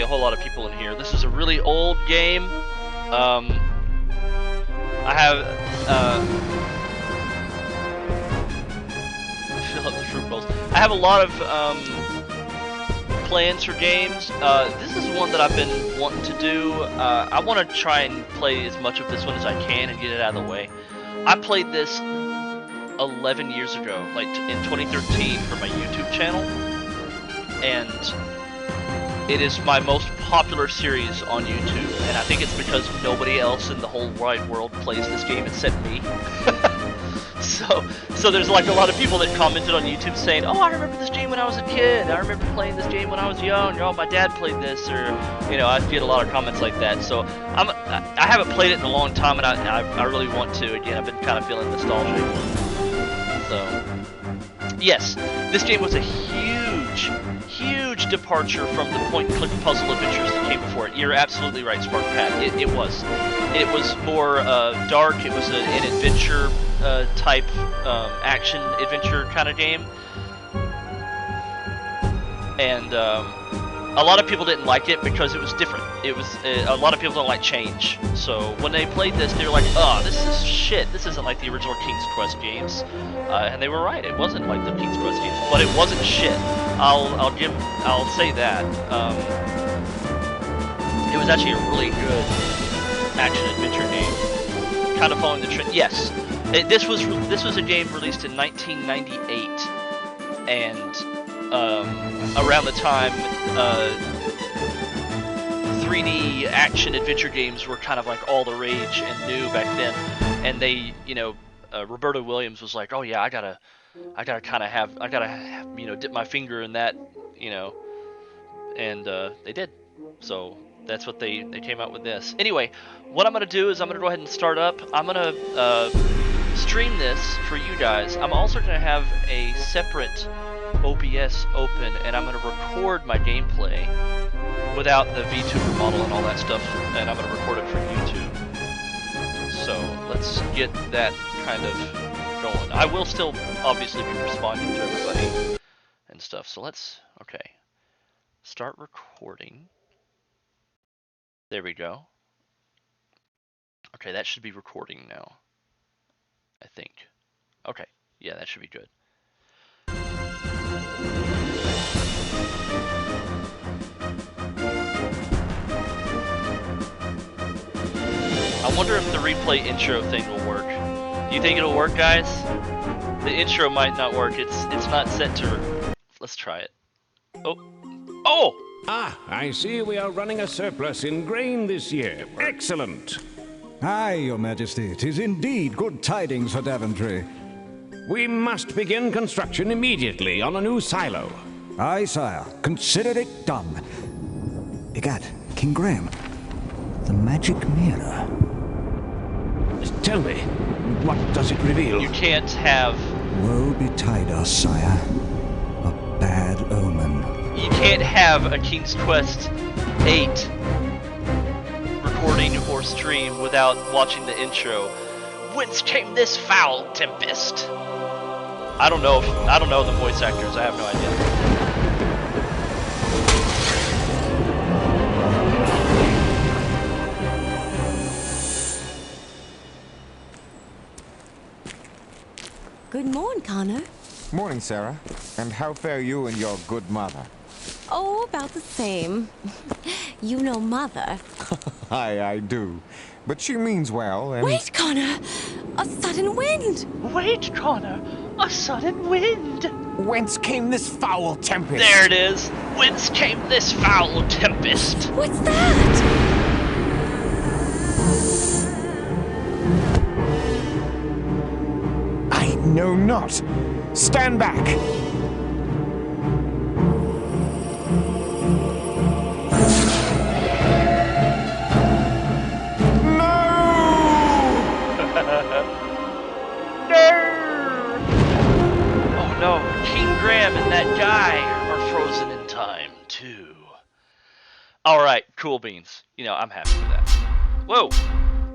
a whole lot of people in here. This is a really old game. I have fill up the fruit bowls. I have a lot of plans for games. This is one that I've been wanting to do. I want to try and play as much of this one as I can and get it out of the way. I played this 11 years ago, like in 2013 for my YouTube channel, and it is my most popular series on YouTube, and I think it's because nobody else in the whole wide world plays this game except me. So there's like a lot of people that commented on YouTube saying, "Oh, I remember this game when I was a kid. I remember playing this game when I was young. Oh, my dad played this," or I get a lot of comments like that. So I haven't played it in a long time, and I really want to. Again, I've been kind of feeling nostalgic. So yes, this game was a huge departure from the point-and-click puzzle adventures that came before it. You're absolutely right, Sparkpat. It was more dark. It was an adventure type action adventure kind of game, and a lot of people didn't like it because it was different. It was a lot of people don't like change. So when they played this, they were like, "Oh, this is shit. This isn't like the original King's Quest games," and they were right. It wasn't like the King's Quest games, but it wasn't shit. I'll say that. It was actually a really good action adventure game, kind of following the trend. Yes, this was a game released in 1998, and around the time 3D action adventure games were kind of like all the rage and new back then, and they, Roberto Williams was like, "Oh yeah, I gotta dip my finger in that, and they did. So that's what they came out with this. Anyway, what I'm gonna do is I'm gonna go ahead and start up. I'm gonna stream this for you guys. I'm also gonna have a separate OBS open, and I'm gonna record my gameplay without the VTuber model and all that stuff, and I'm gonna record it for YouTube. So let's get that kind of going. I will still obviously be responding to everybody and stuff. So let's start recording. There we go. Okay, that should be recording now, I think. Okay, yeah, that should be good. I wonder if the replay intro thing will work. Do you think it'll work, guys? The intro might not work. It's not set to... Let's try it. Oh! Ah, I see we are running a surplus in grain this year. Excellent. Aye, Your Majesty. 'Tis indeed good tidings for Daventry. We must begin construction immediately on a new silo. Aye, sire. Consider it done. Egad, King Graham, the magic mirror. Tell me, what does it reveal? You can't have... Woe betide us, sire. A bad omen. You can't have a King's Quest VIII recording or stream without watching the intro. Whence came this foul tempest? I don't know the voice actors. I have no idea. Good morning, Connor. Morning, Sarah. And how fare you and your good mother? Oh, about the same. You know Mother. Aye, I do. But she means well, and... Wait, Connor! A sudden wind! Wait, Connor! A sudden wind! Whence came this foul tempest? There it is! Whence came this foul tempest? What's that? I know not. Stand back! No, King Graham and that guy are frozen in time, too. Alright, cool beans. I'm happy with that. Whoa!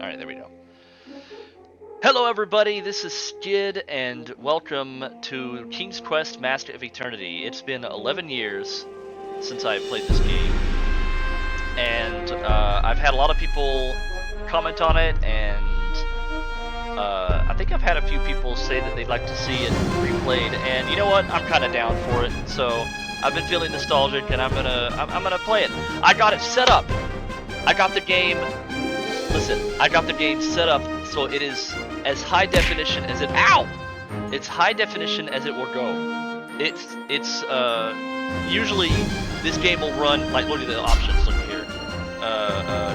Alright, there we go. Hello everybody, this is Skidd, and welcome to King's Quest Master of Eternity. It's been 11 years since I played this game. had a lot of people comment on it, and I think I've had a few people say that they'd like to see it replayed, and you know what? I'm kind of down for it. So I've been feeling nostalgic, and I'm gonna play it. I got it set up. I got the game. Listen, I got the game set up so it is as high definition as it. Ow! It's high definition as it will go. It's usually this game will run like, look at the options. Look here,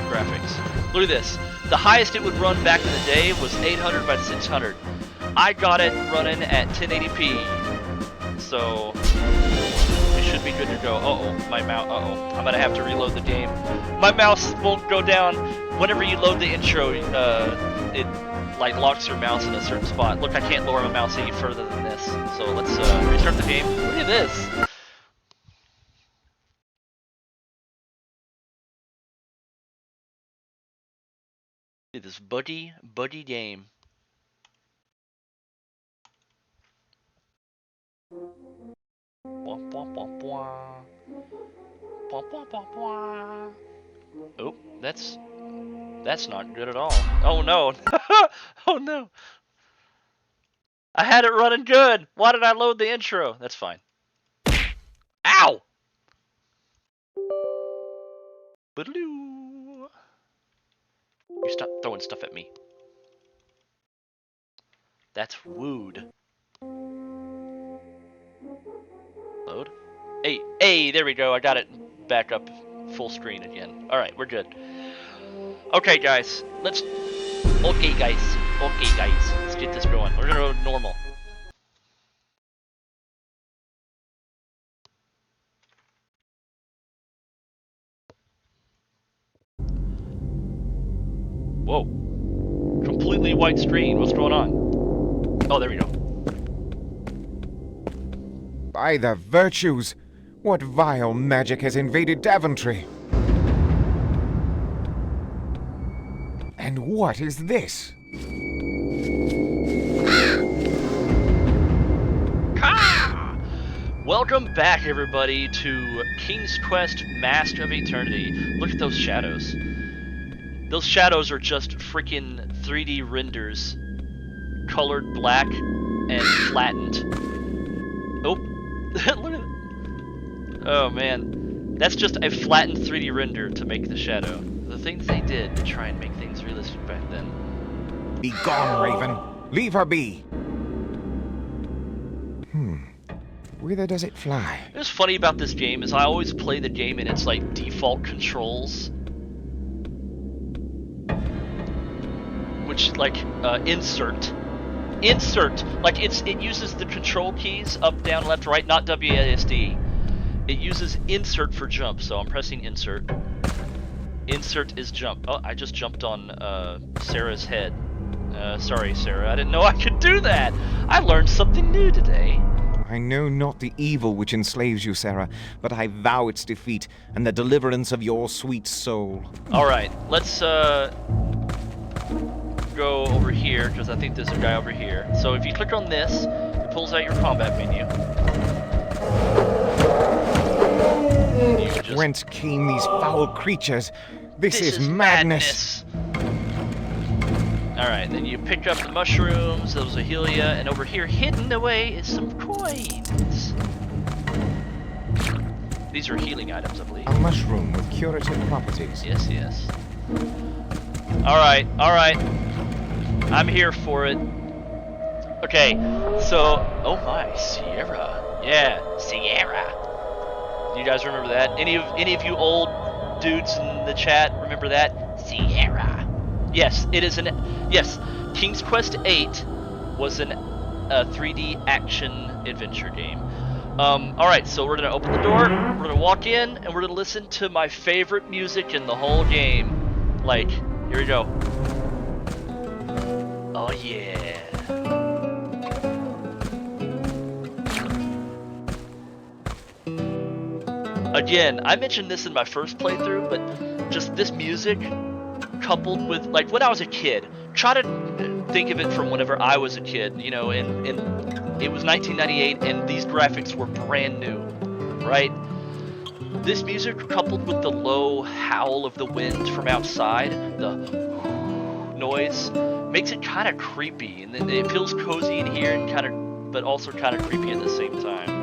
graphics. Look at this. The highest it would run back in the day was 800 by 600. I got it running at 1080p, so we should be good to go. Uh-oh, my mouse. Uh-oh, I'm gonna have to reload the game. My mouse won't go down. Whenever you load the intro, it like locks your mouse in a certain spot. Look, I can't lower my mouse any further than this. So let's restart the game. Look at this. Look at this buddy game. Oh, that's not good at all. Oh no. Oh no. I had it running good. Why did I load the intro? That's fine. Ow! Boodaloo. You stop throwing stuff at me. That's wooed. Load. Hey, there we go. I got it back up full screen again. Alright, we're good. Okay, guys. Okay, guys. Let's get this going. We're gonna go normal. Whoa. Completely white screen. What's going on? Oh, there we go. By the virtues! What vile magic has invaded Daventry? And what is this? Welcome back, everybody, to King's Quest Mask of Eternity. Look at those shadows. Those shadows are just freaking 3D renders, colored black and flattened. Oh, look at it. Oh man, that's just a flattened 3D render to make the shadow. The things they did to try and make things realistic back then. Be gone, Raven. Leave her be. Whither does it fly? What's funny about this game is I always play the game in its like default controls, which like insert, like it uses the control keys up, down, left, right, not WASD. It uses insert for jump, so I'm pressing insert. Insert is jump. Oh, I just jumped on Sarah's head. Sorry, Sarah, I didn't know I could do that. I learned something new today. I know not the evil which enslaves you, Sarah, but I vow its defeat and the deliverance of your sweet soul. Alright, let's go over here, because I think there's a guy over here. So if you click on this, it pulls out your combat menu. Whence came these foul creatures? This is madness. Alright, then you pick up the mushrooms, those will heal ya, and over here, hidden away, is some coins. These are healing items, I believe. A mushroom with curative properties. Yes. Alright. I'm here for it. Okay, so... Oh my, Sierra. Yeah, Sierra. You guys remember that? Any of you old dudes in the chat remember that? Sierra. Yes, it is yes, King's Quest VIII was a 3D action adventure game. Alright, so we're gonna open the door, we're gonna walk in, and we're gonna listen to my favorite music in the whole game. Like, here we go. Oh yeah. Again, I mentioned this in my first playthrough, but just this music coupled with, like, when I was a kid, try to think of it from whenever I was a kid, you know, and it was 1998 and these graphics were brand new, right? This music, coupled with the low howl of the wind from outside, the noise, makes it kind of creepy, and then it feels cozy in here, and but also kind of creepy at the same time.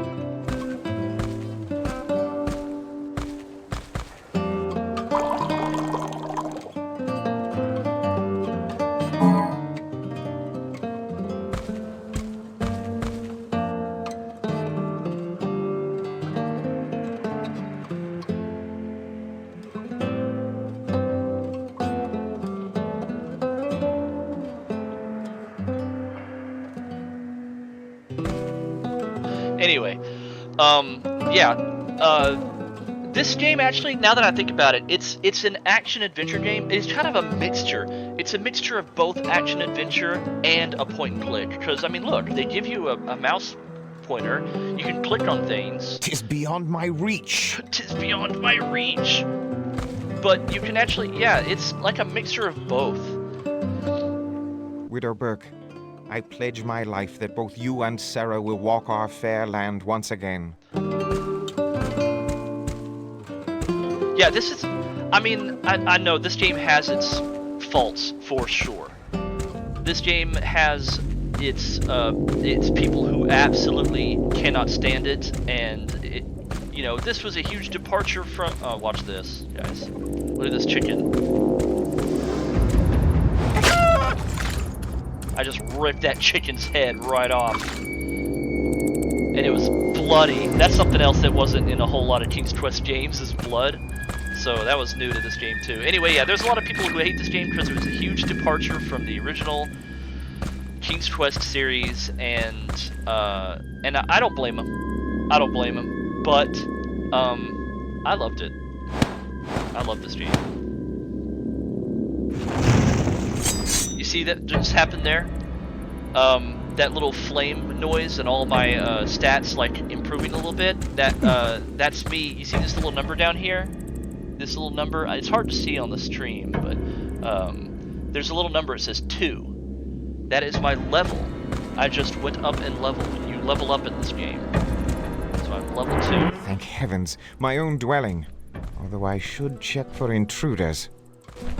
Anyway, this game actually, now that I think about it, it's an action-adventure game. It's kind of a mixture. It's a mixture of both action-adventure and a point-and-click. Because, I mean, look, they give you a mouse pointer. You can click on things. 'Tis beyond my reach. 'Tis beyond my reach. But you can actually, yeah, it's like a mixture of both. Widow Burke, I pledge my life that both you and Sarah will walk our fair land once again. Yeah, this is, I mean, I know this game has its faults for sure. This game has its people who absolutely cannot stand it, and it, you know, this was a huge departure from, watch this, guys. Look at this chicken. I just ripped that chicken's head right off. And it was bloody. That's something else that wasn't in a whole lot of King's Quest games, is blood. So that was new to this game too. Anyway, yeah, there's a lot of people who hate this game because it was a huge departure from the original King's Quest series, and I don't blame them. I don't blame them. But I loved it. I love this game. You see that just happened there? That little flame noise and all my stats like improving a little bit. That's me. You see this little number down here? This little number. It's hard to see on the stream, but there's a little number. It says 2. That is my level. I just went up in level. You level up in this game. So I'm level 2. Thank heavens, my own dwelling. Although I should check for intruders.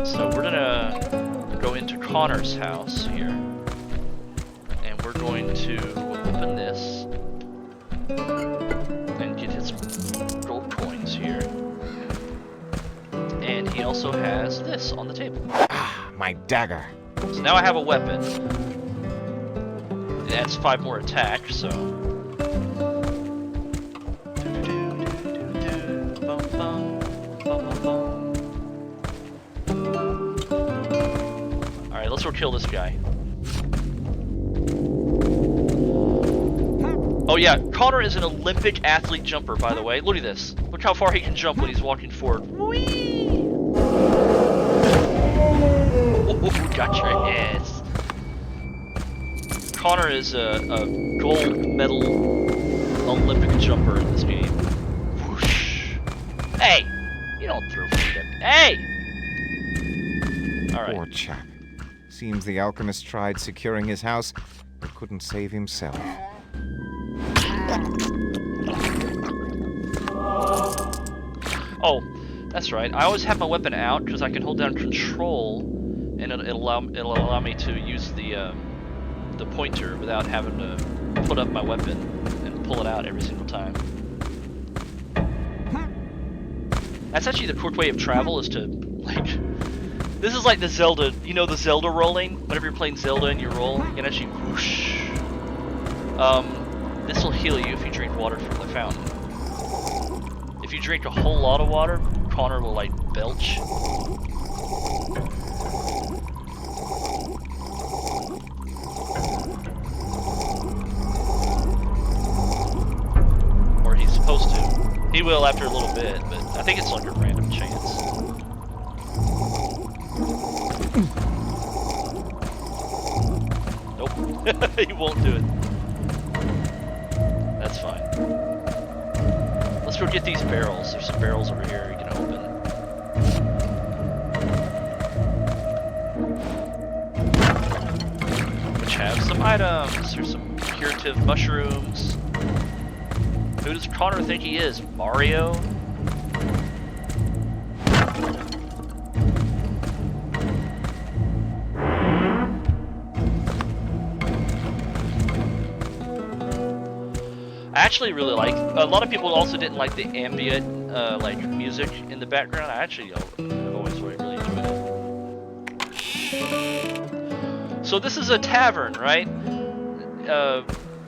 So we're gonna go into Connor's house here, and we're going to open this and get his gold coins here. And he also has this on the table. Ah, my dagger. So now I have a weapon. It adds 5 more attack, so. Alright, let's go kill this guy. Oh yeah, Connor is an Olympic athlete jumper, by the way. Look at this. Look how far he can jump when he's walking forward. Whee! Oh, got your ass. Connor is a gold medal Olympic jumper in this game. Whoosh. Hey! You don't throw food at me. Hey! Alright. Poor chap. Seems the alchemist tried securing his house, but couldn't save himself. Oh, that's right. I always have my weapon out because I can hold down control, and it'll allow me to use the pointer without having to put up my weapon and pull it out every single time. That's actually the quick way of travel, is to, like, this is like the Zelda, you know the Zelda rolling? Whenever you're playing Zelda and you roll, you can actually whoosh. This will heal you if you drink water from the fountain. If you drink a whole lot of water, Connor will, like, belch. Or he's supposed to. He will after a little bit, but I think it's like a random chance. Nope. He won't do it. That's fine. Let's go get these barrels. There's some barrels over here you can open. Which have some items. There's some curative mushrooms. Who does Connor think he is? Mario? actually really like. A lot of people also didn't like the ambient like music in the background. I actually have always really enjoyed it. So this is a tavern, right?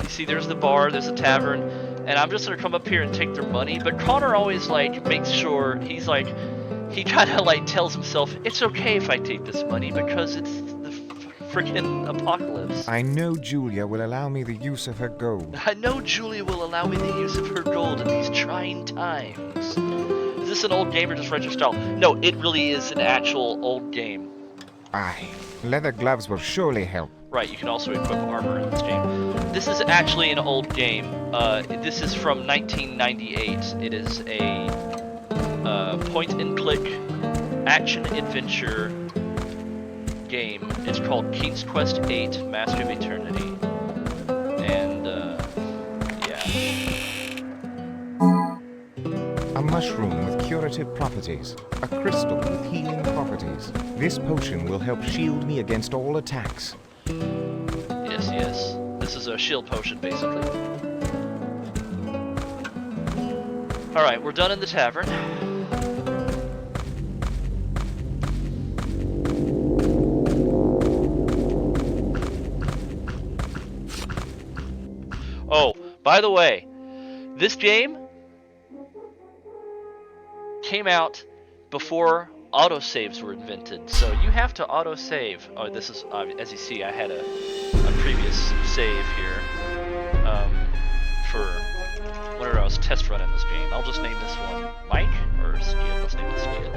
You see, there's the bar, there's a tavern, and I'm just gonna come up here and take their money. But Connor always like makes sure he's like, he kind of like tells himself it's okay if I take this money because it's the freaking apocalypse. I know Julia will allow me the use of her gold. I know Julia will allow me the use of her gold in these trying times. Is this an old game or just retro style? No, it really is an actual old game. Aye, leather gloves will surely help. Right, you can also equip armor in this game. This is actually an old game. This is from 1998. It is a point-and-click action-adventure game. It's called King's Quest VIII: Mask of Eternity. And, yeah. A mushroom with curative properties. A crystal with healing properties. This potion will help shield me against all attacks. Yes, yes. This is a shield potion, basically. Alright, we're done in the tavern. Oh, by the way, this game came out before autosaves were invented, so you have to autosave. Oh, this is, as you see, I had a previous save here for whenever I was test running this game. I'll just name this one Mike or Skidd. Let's name this Skidd.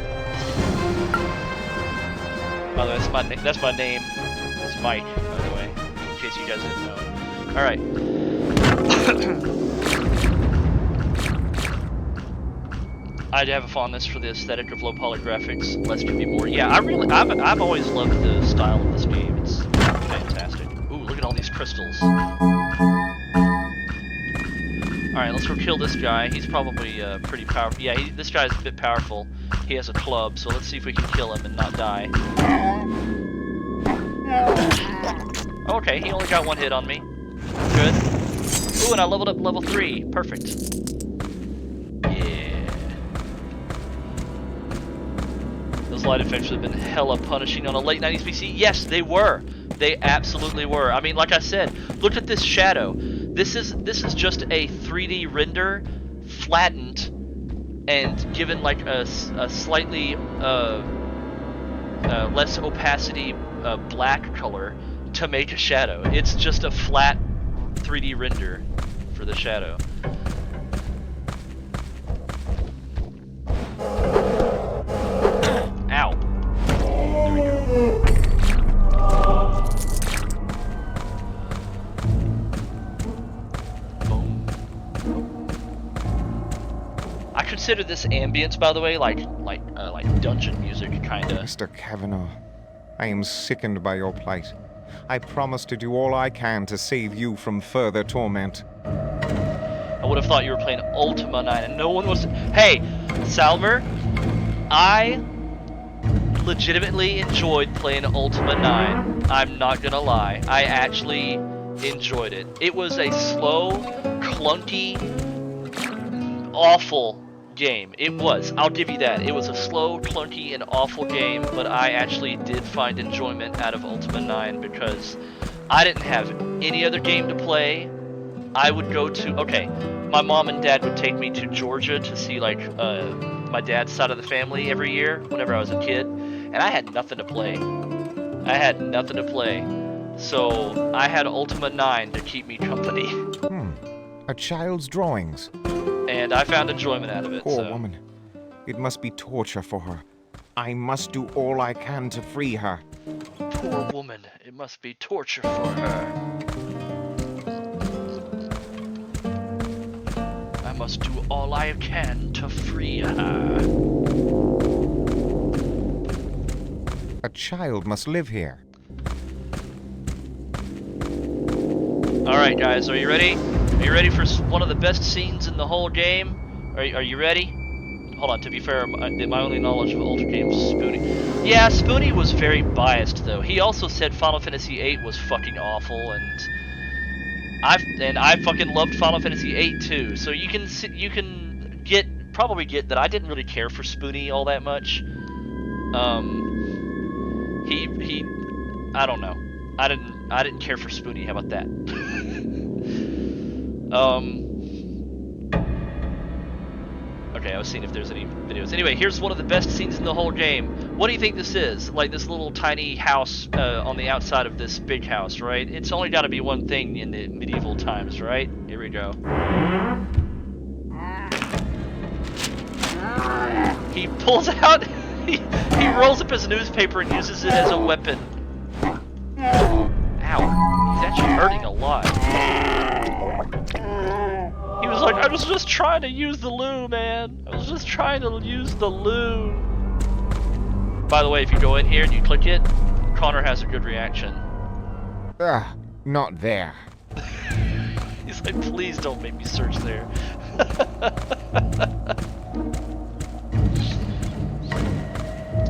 By the way, that's my name. It's Mike, by the way, in case you guys didn't know. All right. I have a fondness for the aesthetic of low poly graphics. Less can be more. Yeah, I've always loved the style of this game. It's fantastic. Ooh, look at all these crystals. Alright, let's go kill this guy. He's probably pretty powerful. Yeah, this guy's a bit powerful. He has a club, so let's see if we can kill him and not die. Okay, he only got one hit on me. Good. Ooh, and I leveled up level 3. Perfect. Yeah. Those light effects would have been hella punishing on a late 90s PC. Yes, they were. They absolutely were. I mean, like I said, look at this shadow. This is just a 3D render, flattened, and given like a slightly less opacity black color to make a shadow. It's just a flat 3D render for the shadow. Ow. There we go. Boom. I consider this ambience, by the way, like dungeon music, kinda. Mr. Kavanaugh, I am sickened by your plight. I promise to do all I can to save you from further torment. I would have thought you were playing Ultima 9 and no one was... Hey, Salmer, I legitimately enjoyed playing Ultima 9. I'm not gonna lie. I actually enjoyed it. It was a slow, clunky, awful game. It was. I'll give you that. It was a slow, clunky, and awful game, but I actually did find enjoyment out of Ultima 9 because I didn't have any other game to play. I would go to... Okay, my mom and dad would take me to Georgia to see, like, my dad's side of the family every year whenever I was a kid, and I had nothing to play. I had nothing to play. So, I had Ultima 9 to keep me company. A child's drawings. And I found enjoyment out of it. Poor woman. It must be torture for her. I must do all I can to free her. Poor woman. It must be torture for her. I must do all I can to free her. A child must live here. Alright guys, are you ready? Are you ready for one of the best scenes in the whole game? Are you ready? Hold on, to be fair, my only knowledge of Ultra games is Spoonie. Yeah, Spoonie was very biased though. He also said Final Fantasy VIII was fucking awful, and I fucking loved Final Fantasy VIII too. So you can probably get that I didn't really care for Spoonie all that much. He I don't know. I didn't care for Spoonie. How about that? Okay, I was seeing if there's any videos. Anyway, here's one of the best scenes in the whole game. What do you think this is? Like this little tiny house on the outside of this big house, right? It's only got to be one thing in the medieval times, right? Here we go. He pulls out, he rolls up his newspaper and uses it as a weapon. Ow, he's actually hurting a lot. He was like, I was just trying to use the loo, man. I was just trying to use the loo. By the way, if you go in here and you click it, Connor has a good reaction. Not there. He's like, please don't make me search there.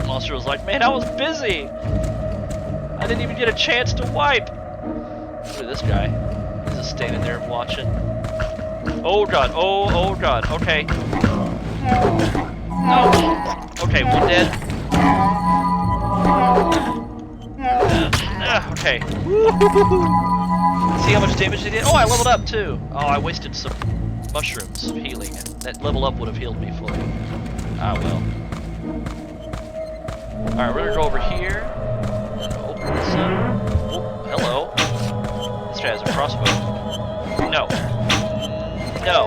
Monster was like, man, I was busy. I didn't even get a chance to wipe. Look at this guy. He's just standing there watching. Oh god, oh god, okay. No. Okay, one dead. Okay. See how much damage they did? Oh, I leveled up too. Oh, I wasted some mushrooms healing. That level up would have healed me fully. Ah, well. Alright, we're gonna go over here. Open this up. Oh, hello. This guy has a crossbow. No. No.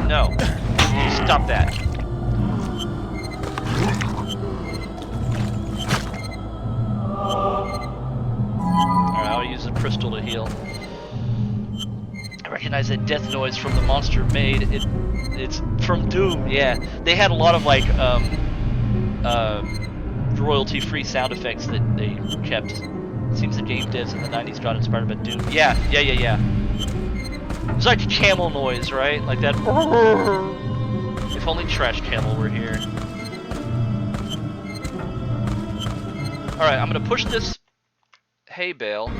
No. Stop that. Alright, I'll use a crystal to heal. I recognize that death noise from the monster made. It's from Doom, yeah. They had a lot of like royalty-free sound effects that they kept. It seems the game devs in the 90s got inspired by Doom. Yeah. It's like a camel noise, right? Like that. If only Trash Camel were here. Alright, I'm gonna push this hay bale.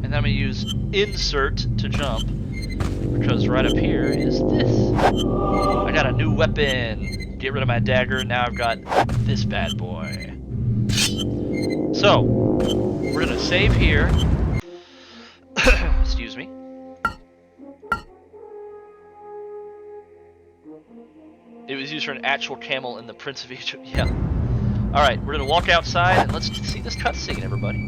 And then I'm gonna use insert to jump. Because right up here is this. I got a new weapon. Get rid of my dagger, now I've got this bad boy. So, we're gonna save here. Excuse me. It was used for an actual camel in the Prince of Egypt. Yeah. Alright, we're gonna walk outside and let's see this cutscene, everybody.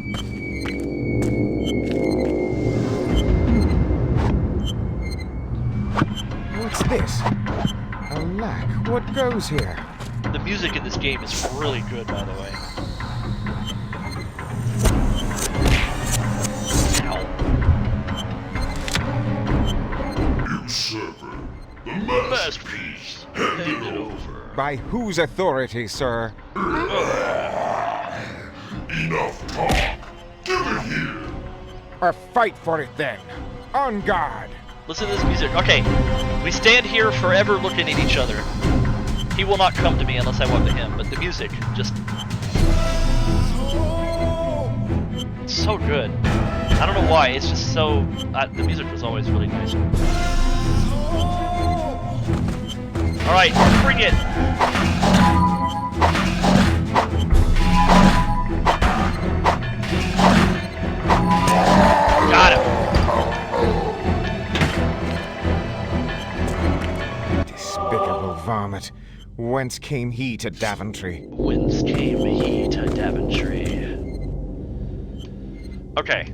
What's this? Alack, what goes here? The music in this game is really good, by the way. Ow. Usurper, the masterpiece, hand it over. By whose authority, sir? Enough talk. Give it here. Fight for it then. On guard. Listen to this music. Okay, we stand here forever looking at each other. He will not come to me unless I walk to him, but the music just... It's so good. I don't know why, it's just so... the music was always really nice. Alright, bring it! Got him! Despicable varmint. Whence came he to Daventry? Whence came he to Daventry? Okay,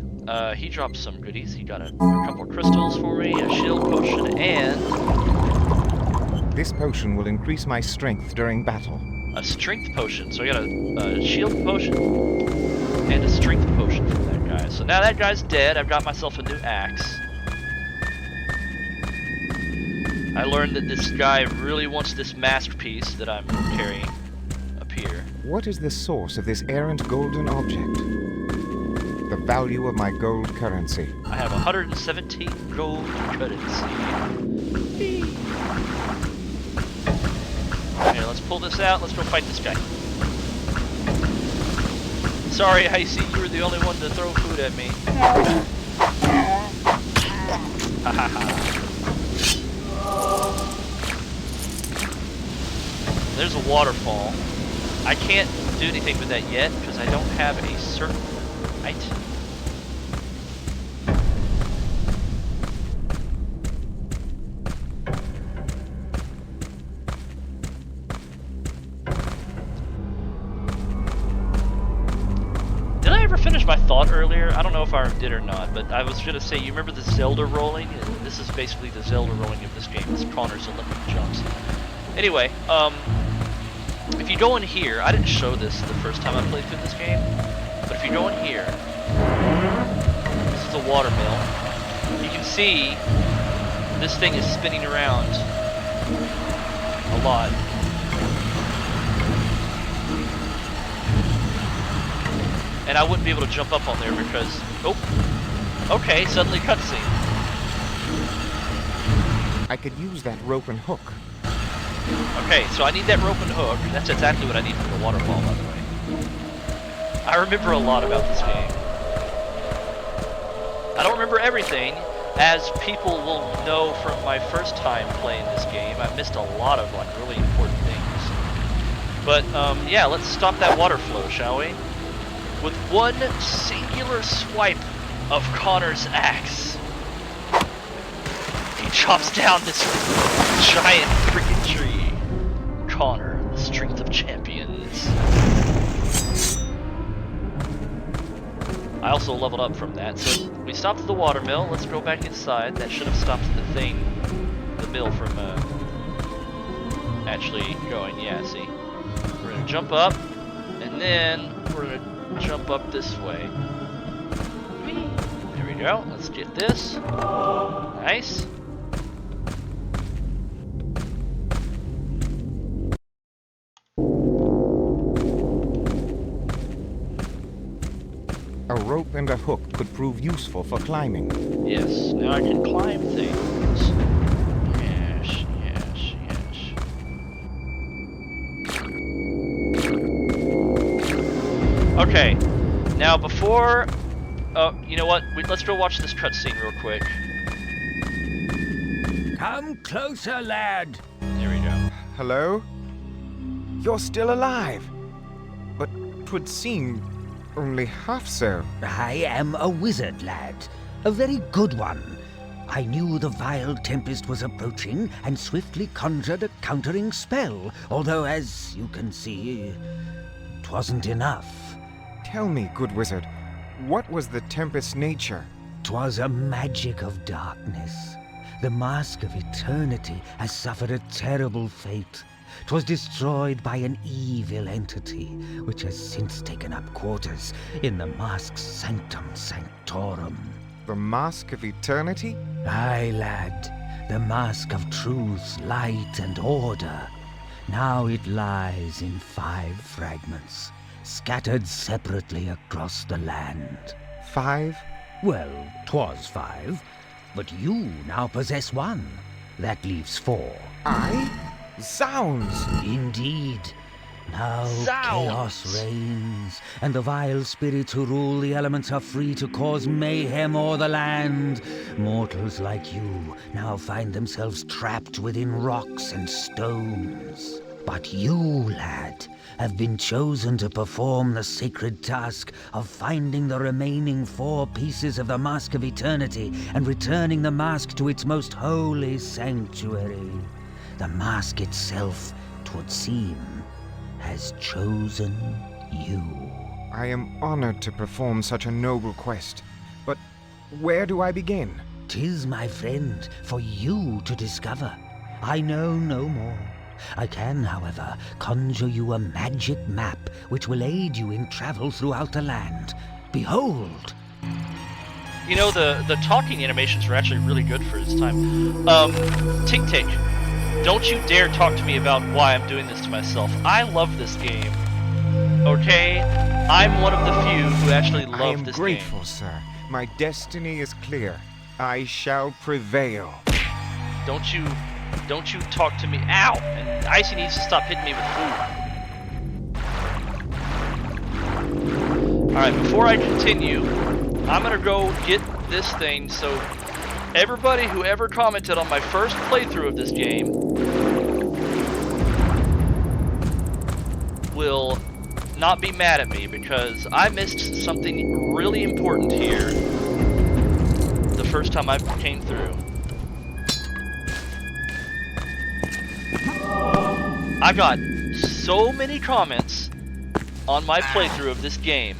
he dropped some goodies. He got a couple of crystals for me, a shield potion, and... This potion will increase my strength during battle. a strength potion. So I got a shield potion and a strength potion from that guy. So now that guy's dead, I've got myself a new axe. I learned that this guy really wants this masterpiece that I'm carrying up here. What is the source of this errant golden object? The value of my gold currency. I have 117 gold currency. Here, let's pull this out. Let's go fight this guy. Sorry, Icy, you were the only one to throw food at me. Ha ha ha. There's a waterfall. I can't do anything with that yet because I don't have a certain item. Did I ever finish my thought earlier? I don't know if I did or not, but I was gonna say, you remember the Zelda rolling? This is basically the Zelda rolling of this game. It's Connor's Olympic jumps. Anyway, if you go in here, I didn't show this the first time I played through this game, but if you go in here, this is a water mill. You can see this thing is spinning around a lot. And I wouldn't be able to jump up on there because, oh, okay, suddenly cutscene. I could use that rope and hook. Okay, so I need that rope and hook. That's exactly what I need for the waterfall, by the way. I remember a lot about this game. I don't remember everything, as people will know from my first time playing this game. I missed a lot of like really important things. But yeah, let's stop that water flow, shall we? With one singular swipe of Connor's axe, he chops down this giant freaking tree. Connor, the strength of champions. I also leveled up from that, so we stopped at the water mill. Let's go back inside. That should have stopped the thing, the mill from actually going. Yeah, see? We're gonna jump up, and then we're gonna jump up this way. There we go. Let's get this. Nice. A rope and a hook could prove useful for climbing. Yes, now I can climb things. Yes, yes, yes. Okay, now before... you know what? Let's go watch this cutscene real quick. Come closer, lad. There we go. Hello? You're still alive. But 'twould seem only half so. I am a wizard, lad. A very good one. I knew the vile tempest was approaching and swiftly conjured a countering spell, although, as you can see, 'twasn't enough. Tell me, good wizard, what was the tempest's nature? 'Twas a magic of darkness. The mask of eternity has suffered a terrible fate. 'Twas destroyed by an evil entity, which has since taken up quarters in the mask's sanctum sanctorum. The mask of eternity? Aye, lad, the mask of truth, light, and order. Now it lies in 5 fragments, scattered separately across the land. 5? Well, 'twas 5, but you now possess 1. That leaves 4. I? Zounds! Indeed. Now Zounds! chaos reigns, and the vile spirits who rule the elements are free to cause mayhem o'er the land. Mortals like you now find themselves trapped within rocks and stones. But you, lad, have been chosen to perform the sacred task of finding the remaining 4 pieces of the Mask of Eternity and returning the mask to its most holy sanctuary. The mask itself, 'twould seem, has chosen you. I am honored to perform such a noble quest. But where do I begin? 'Tis, my friend, for you to discover. I know no more. I can, however, conjure you a magic map which will aid you in travel throughout the land. Behold! You know, the talking animations were actually really good for its time. Tick Tick, don't you dare talk to me about why I'm doing this to myself. I love this game. Okay? I'm one of the few who actually love I am this grateful, game. sir. My destiny is clear. I shall prevail. Don't you talk to me. Ow! And Icy needs to stop hitting me with food. Alright, before I continue, I'm gonna go get this thing so everybody who ever commented on my first playthrough of this game will not be mad at me, because I missed something really important here the first time I came through. I got so many comments on my playthrough of this game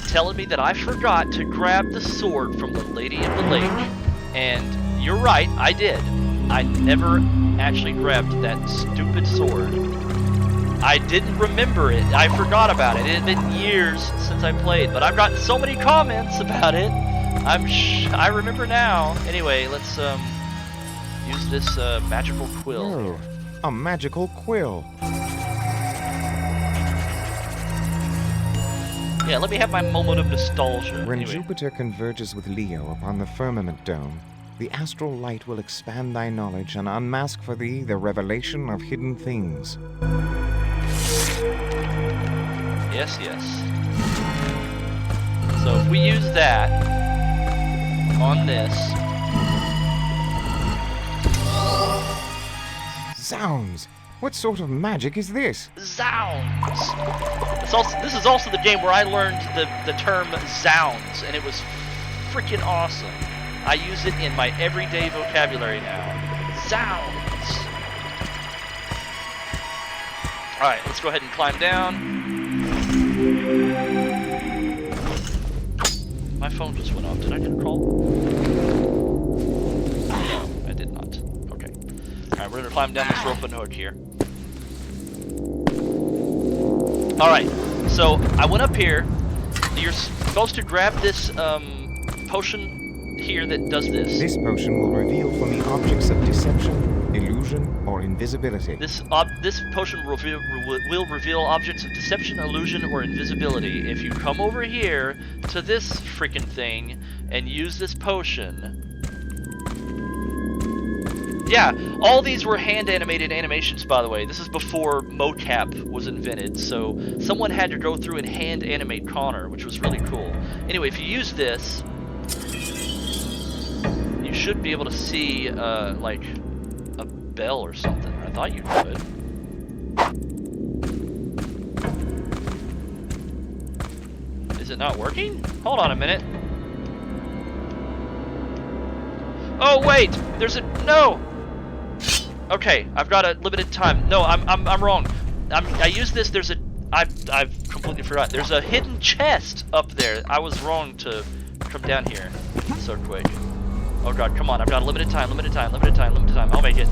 telling me that I forgot to grab the sword from the Lady of the Lake, and you're right, I did. I never actually grabbed that stupid sword. I didn't remember it. I forgot about it. It had been years since I played, but I've gotten so many comments about it. I remember now. Anyway, let's use this magical quill. Oh, a magical quill. Yeah, let me have my moment of nostalgia. When Anyway. Jupiter converges with Leo upon the firmament dome, the astral light will expand thy knowledge and unmask for thee the revelation of hidden things. Yes, yes. So if we use that on this, Zounds! What sort of magic is this? zounds! This is also the game where I learned the term zounds, and it was freaking awesome. I use it in my everyday vocabulary now. Zounds! Alright, let's go ahead and climb down. My phone just went off. Did I get a call? No, I did not. Okay. Alright, we're gonna climb down this rope and hook here. Alright, so I went up here. You're supposed to grab this potion here that does this. This potion will reveal for me objects of deception, illusion, or invisibility. This potion will reveal objects of deception, illusion, or invisibility. If you come over here to this freaking thing and use this potion... Yeah, all these were hand-animated animations, by the way. This is before mocap was invented, so someone had to go through and hand-animate Connor, which was really cool. Anyway, if you use this, you should be able to see, like, a bell or something. I thought you could. Is it not working? Hold on a minute. Oh, wait! There's a... No! Okay, I've got a limited time. No, I'm wrong. I use this. There's a. I've completely forgot. There's a hidden chest up there. I was wrong to come down here so quick. Oh god, come on! I've got a limited time. Limited time. Limited time. Limited time. I'll make it.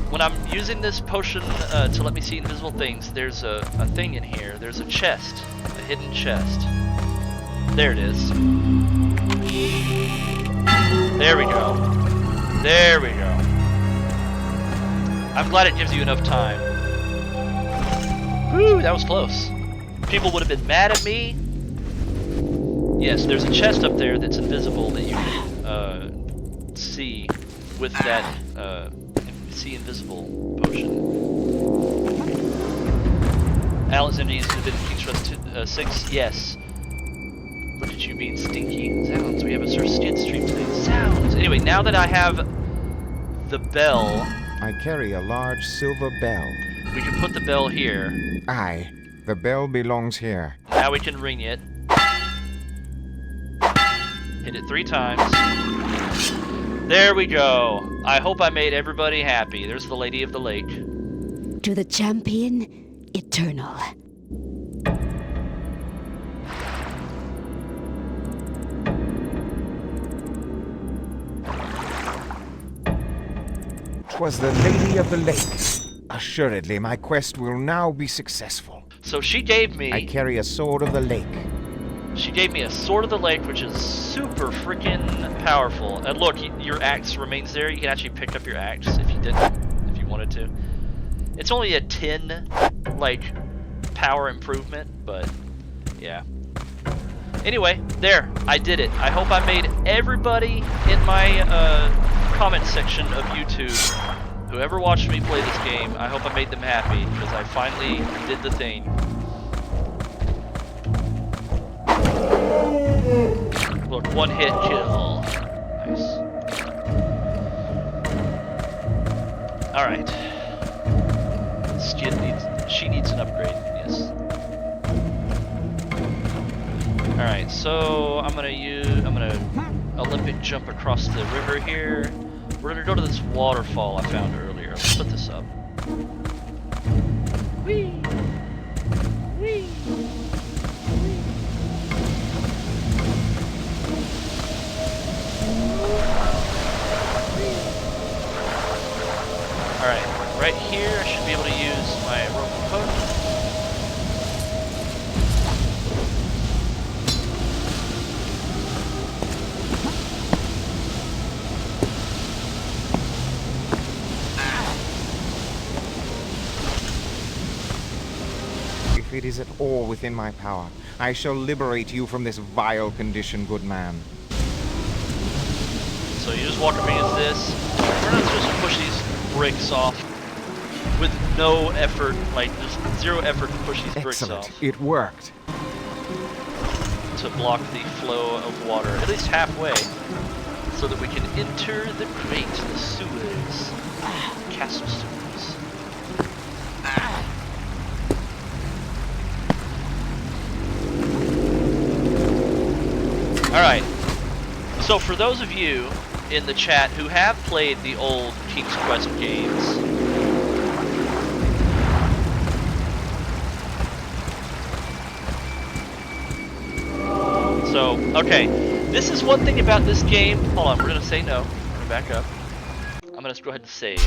When I'm using this potion to let me see invisible things, there's a thing in here. There's a chest, a hidden chest. There it is. There we go. There we go. I'm glad it gives you enough time. Whew, that was close. People would have been mad at me. Yes, there's a chest up there that's invisible that you can see with that see invisible potion. Alexander used to been King's Trust 6. Yes. Look at you being stinky. Sounds. We have a Sir Skidd stream today. Sounds. Anyway, now that I have the bell. I carry a large silver bell. We can put the bell here. Aye, the bell belongs here. Now we can ring it. Hit it 3 times. There we go. I hope I made everybody happy. There's the Lady of the Lake. To the champion, eternal. 'Twas the Lady of the Lake. Assuredly, my quest will now be successful. So she gave me... I carry a sword of the lake. She gave me a Sword of the Lake, which is super freaking powerful. And look, your axe remains there. You can actually pick up your axe if you didn't, if you wanted to. It's only a 10, like, power improvement, but yeah. Anyway, there, I did it. I hope I made everybody in my comment section of YouTube, whoever watched me play this game, I hope I made them happy, because I finally did the thing. Look, one hit kill. Nice. Alright. She needs an upgrade, yes. Alright, so I'm gonna Olympic jump across the river here. We're gonna go to this waterfall I found earlier. Let's put this up. Whee! Whee! Alright, right here I should be able to use my rope potion. If it is at all within my power, I shall liberate you from this vile condition, good man. So you just walk up against this. We're not supposed to push these bricks off with no effort, like just zero effort to push these bricks Excellent. off. It worked. To block the flow of water, at least halfway, so that we can enter the grate, the sewers, castle sewers. Alright, so for those of you in the chat who have played the old King's Quest games, so, okay, this is one thing about this game. Hold on, we're gonna say no. We're gonna back up. I'm gonna go ahead and save.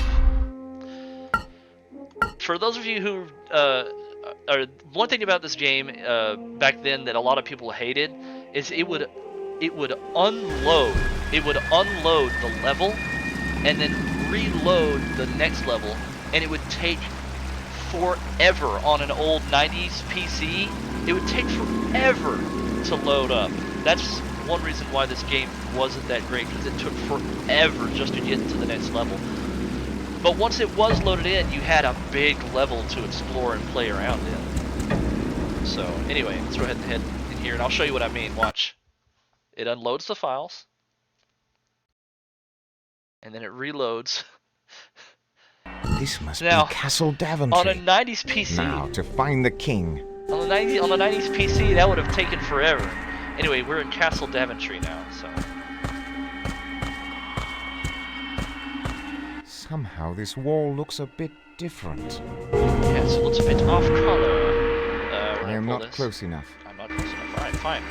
For those of you who, one thing about this game back then that a lot of people hated is it would unload the level and then reload the next level, and it would take forever on an old 90s PC. It would take forever to load up. That's one reason why this game wasn't that great, because it took forever just to get into the next level. But once it was loaded in, you had a big level to explore and play around in. So anyway, let's go ahead and head in here and I'll show you what I mean. Watch. It unloads the files, and then it reloads. This must Now, be Castle Daventry. on a 90s PC. Now, to find the king. On the 90s PC, that would have taken forever. Anyway, we're in Castle Daventry now, so. Somehow this wall looks a bit different. Yes, it looks a bit off color. I am not close enough. I'm not close enough. Alright, fine.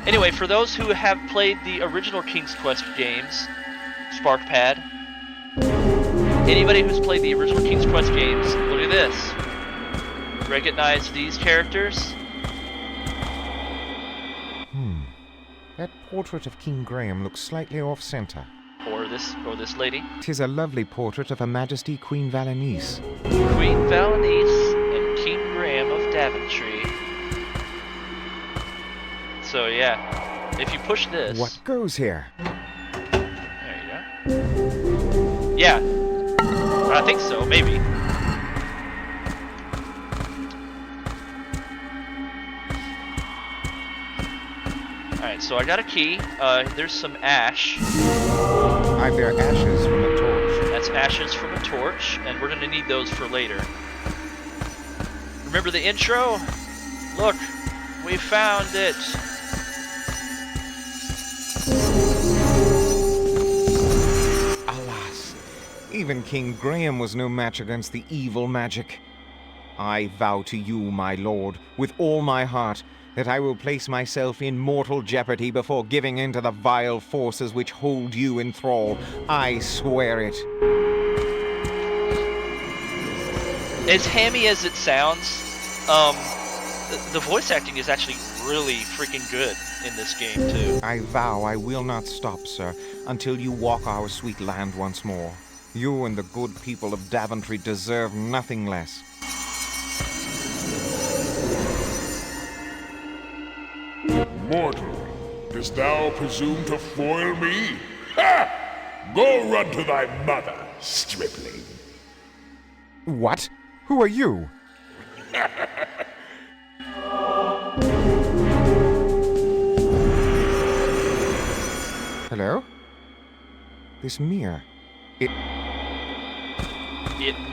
Anyway, for those who have played the original King's Quest games, SparkPad, anybody who's played the original King's Quest games, look at this. Recognize these characters? That portrait of King Graham looks slightly off-center. Or this lady. 'Tis a lovely portrait of Her Majesty Queen Valenice. Queen Valenice and King Graham of Daventry. So yeah, if you push this... What goes here? There you go. Yeah, I think so, maybe. Alright, so I got a key. There's some ash. I bear ashes from a torch. That's ashes from a torch, and we're gonna need those for later. Remember the intro? Look, we found it. Alas, even King Graham was no match against the evil magic. I vow to you, my lord, with all my heart, that I will place myself in mortal jeopardy before giving in to the vile forces which hold you in thrall. I swear it. As hammy as it sounds, the voice acting is actually really freaking good in this game, too. I vow I will not stop, sir, until you walk our sweet land once more. You and the good people of Daventry deserve nothing less. Mortal, dost thou presume to foil me? Ha! Go run to thy mother, stripling. What? Who are you? Hello? This mirror. It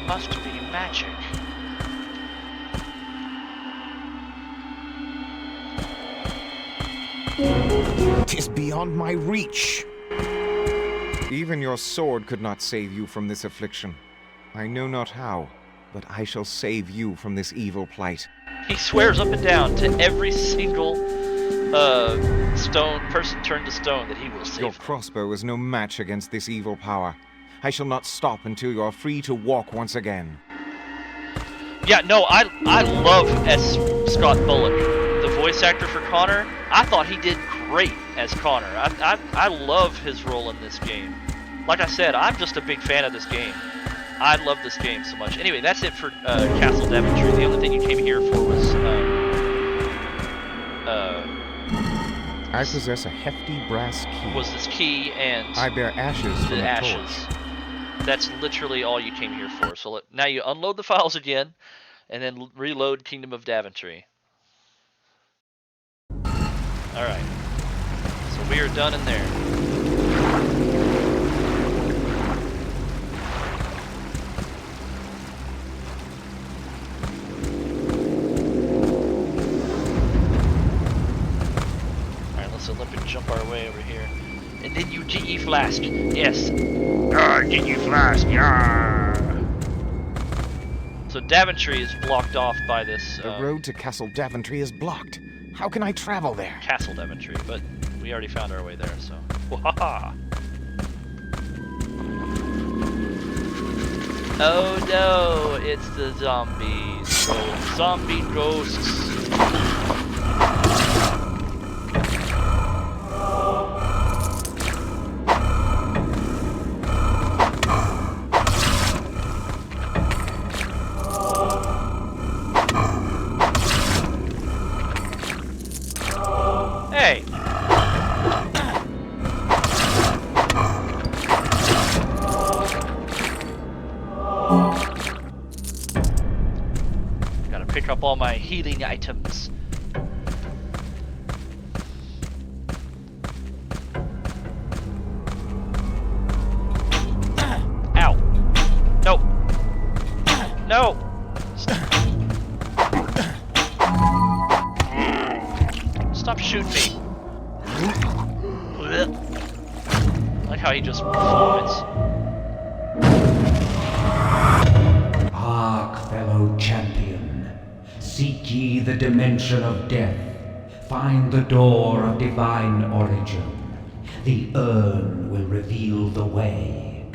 must be magic. Tis beyond my reach. Even your sword could not save you from this affliction. I know not how, but I shall save you from this evil plight. He swears up and down to every single person turned to stone that he will save Your them. crossbow is no match against this evil power. I shall not stop until you are free to walk once again. Yeah, no, I love S. Scott Bullock, the voice actor for Connor. I thought he did great as Connor. I love his role in this game. Like I said, I'm just a big fan of this game. I love this game so much. Anyway, that's it for Castle Daventry. The only thing you came here for was I possess a hefty brass key. was this key and I bear ashes from the a ashes. torch. That's literally all you came here for. So now you unload the files again, and then reload Kingdom of Daventry. All right. So we are done in there. Olympic jump our way over here. And then you get ye flask. Yes. Get ye flask. Yeah. So Daventry is blocked off by this. The road to Castle Daventry is blocked. How can I travel there? Castle Daventry, but we already found our way there, so. Wahaha. Oh no, it's the zombies. Zombie ghosts. Hey! Gotta pick up all my healing items. Ow! No! No! Stop shooting me. I like how he just vomits. Hark, fellow champion. Seek ye the dimension of death. Find the door of divine origin. The urn will reveal the way.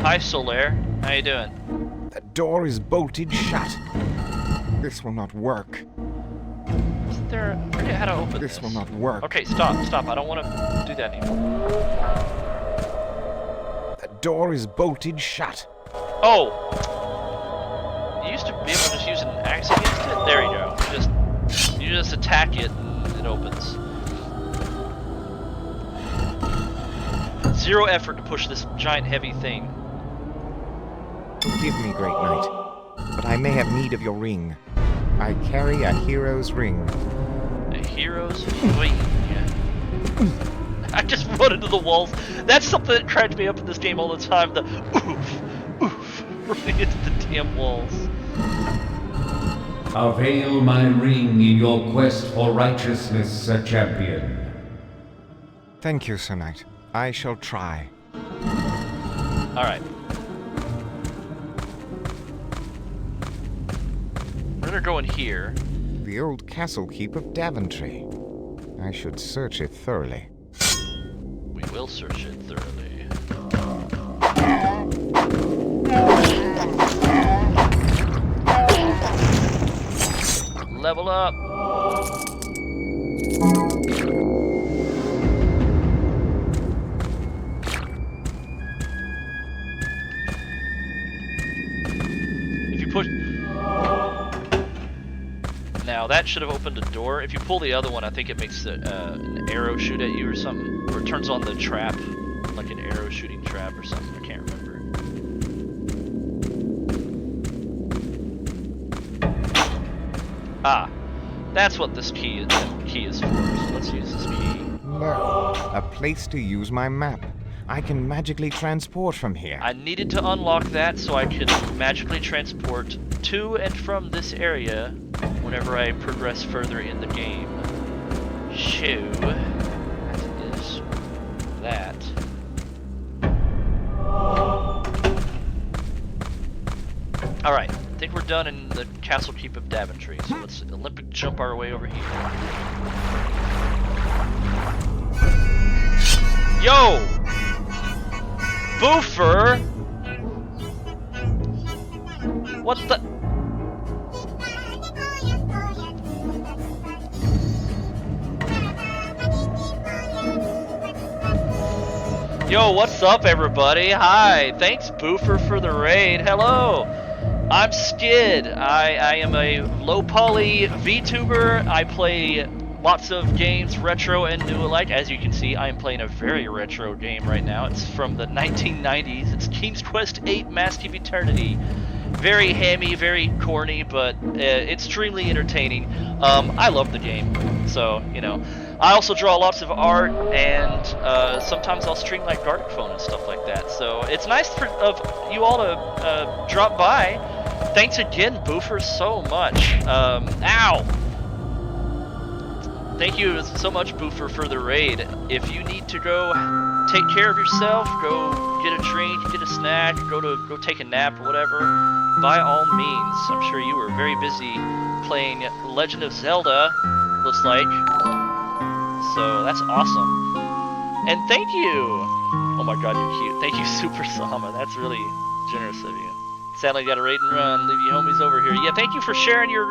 Hi, Solaire. How you doing? The door is bolted shut. This will not work. Isn't there? I forget how to open this. This will not work. Okay, stop. I don't want to do that anymore. The door is bolted shut. Oh! You used to be able to just use an axe against it? There you go. You just attack it and it opens. Zero effort to push this giant heavy thing. Forgive me, great knight, but I may have need of your ring. I carry a hero's ring. A hero's ring. I just run into the walls. That's something that cracks me up in this game all the time. The oof, oof, running into the damn walls. Avail my ring in your quest for righteousness, Sir Champion. Thank you, Sir Knight. I shall try. Alright. We're gonna go in here. The old castle keep of Daventry. I should search it thoroughly. We will search it thoroughly. Level up! If you push... Now that should have opened a door. If you pull the other one, I think it makes an arrow shoot at you or something. Or it turns on the trap, like an arrow shooting trap or something. I can't remember. Ah, that's what this key key is for. So let's use this key. Lo, a place to use my map. I can magically transport from here. I needed to unlock that so I could magically transport to and from this area whenever I progress further in the game. So, that is that. Alright, I think we're done in the Castle Keep of Daventry, so let's Olympic jump our way over here. Yo! Boofer! What the? Yo, what's up everybody? Hi! Thanks Boofer for the raid. Hello! I'm Skidd. I am a low poly VTuber. I play lots of games, retro and new alike. As you can see, I am playing a very retro game right now. It's from the 1990s. It's King's Quest VIII Mask of Eternity. Very hammy, very corny, but extremely entertaining. I love the game, so, you know. I also draw lots of art, and sometimes I'll stream like Gartic Phone and stuff like that. So it's nice of you all to drop by. Thanks again, Boofer, so much. Ow! Thank you so much, Boofer, for the raid. If you need to go take care of yourself, go get a drink, get a snack, go take a nap or whatever, by all means. I'm sure you were very busy playing Legend of Zelda, looks like. So that's awesome. And thank you! Oh my god, you're cute. Thank you, Super Sama. That's really generous of you. Sadly, I got a raid and run. Leave you homies over here. Yeah, thank you for sharing your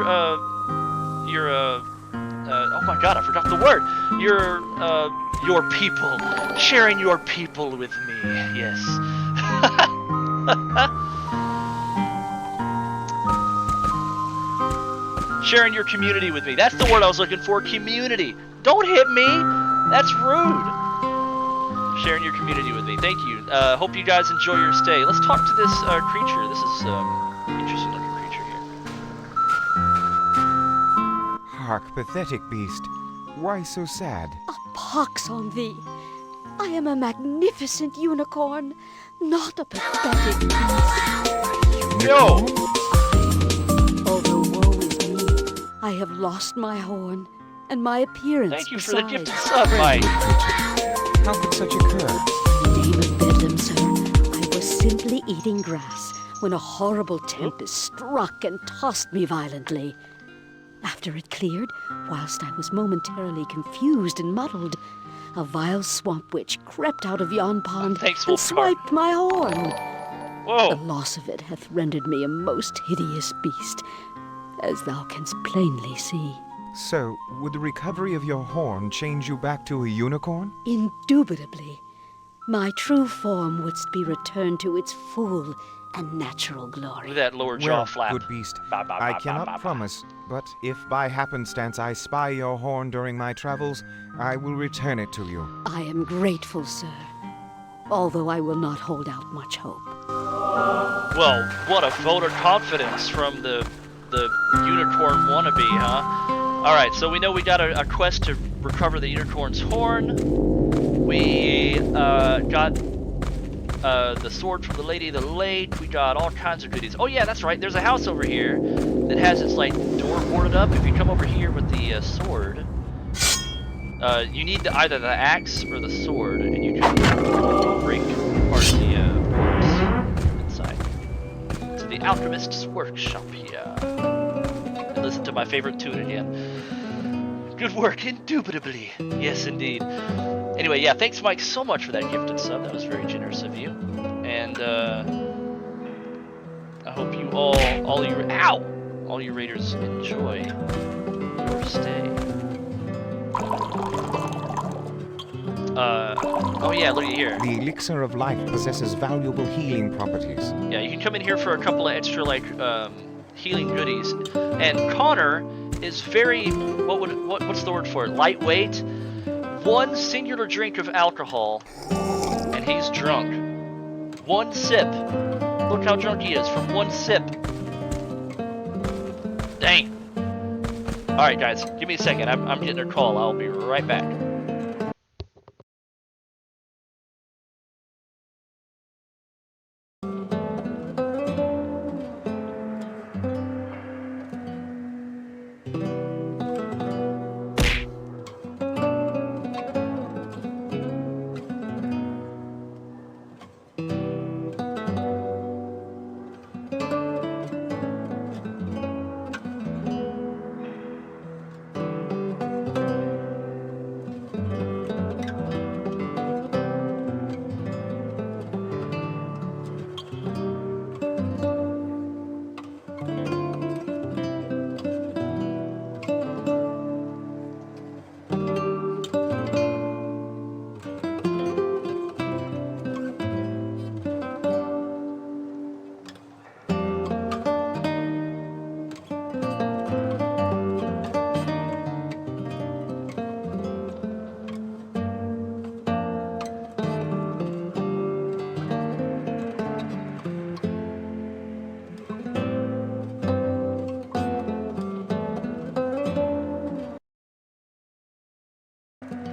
oh my god, I forgot the word. Your people. Sharing your people with me. Yes. Sharing your community with me. That's the word I was looking for. Community. Don't hit me. That's rude. Sharing your community with me. Thank you. Hope you guys enjoy your stay. Let's talk to this creature. This is interesting looking creature here. Hark, pathetic beast. Why so sad? A pox on thee. I am a magnificent unicorn, not a pathetic beast. Yo! Although woe is me, I have lost my horn, and my appearance Thank you for the besides. gifted sub, Mike. How could such occur? In the name of Bedlam, sir, I was simply eating grass when a horrible tempest struck and tossed me violently. After it cleared, whilst I was momentarily confused and muddled, a vile swamp witch crept out of yon pond Thanks, and Wolfgar. swiped my horn. Whoa! The loss of it hath rendered me a most hideous beast, as thou canst plainly see. So, would the recovery of your horn change you back to a unicorn? Indubitably, my true form wouldst be returned to its full and natural glory. With that lower jaw Well, flap. good beast, Ba, ba, I ba, cannot ba, ba, ba. promise, but if by happenstance I spy your horn during my travels, I will return it to you. I am grateful, sir, although I will not hold out much hope. Well, what a vote of confidence from the unicorn wannabe, huh? Alright, so we know we got a quest to recover the unicorn's horn. We got the sword from the Lady of the Lake. We got all kinds of goodies. Oh yeah, that's right. There's a house over here that has its like door boarded up. If you come over here with the sword, you need either the axe or the sword, and you can break apart the boards inside. To the alchemist's workshop here. And listen to my favorite tune again. Good work, indubitably. Yes, indeed. Anyway, yeah, thanks, Mike, so much for that gifted sub. That was very generous of you. And I hope you all you raiders enjoy your stay. Oh yeah, look at here. The elixir of life possesses valuable healing properties. Yeah, you can come in here for a couple of extra like healing goodies. And Connor is very what's the word for it? Lightweight. One singular drink of alcohol, and he's drunk. One sip. Look how drunk he is from one sip. Dang. Alright, guys, give me a second. I'm getting a call. I'll be right back.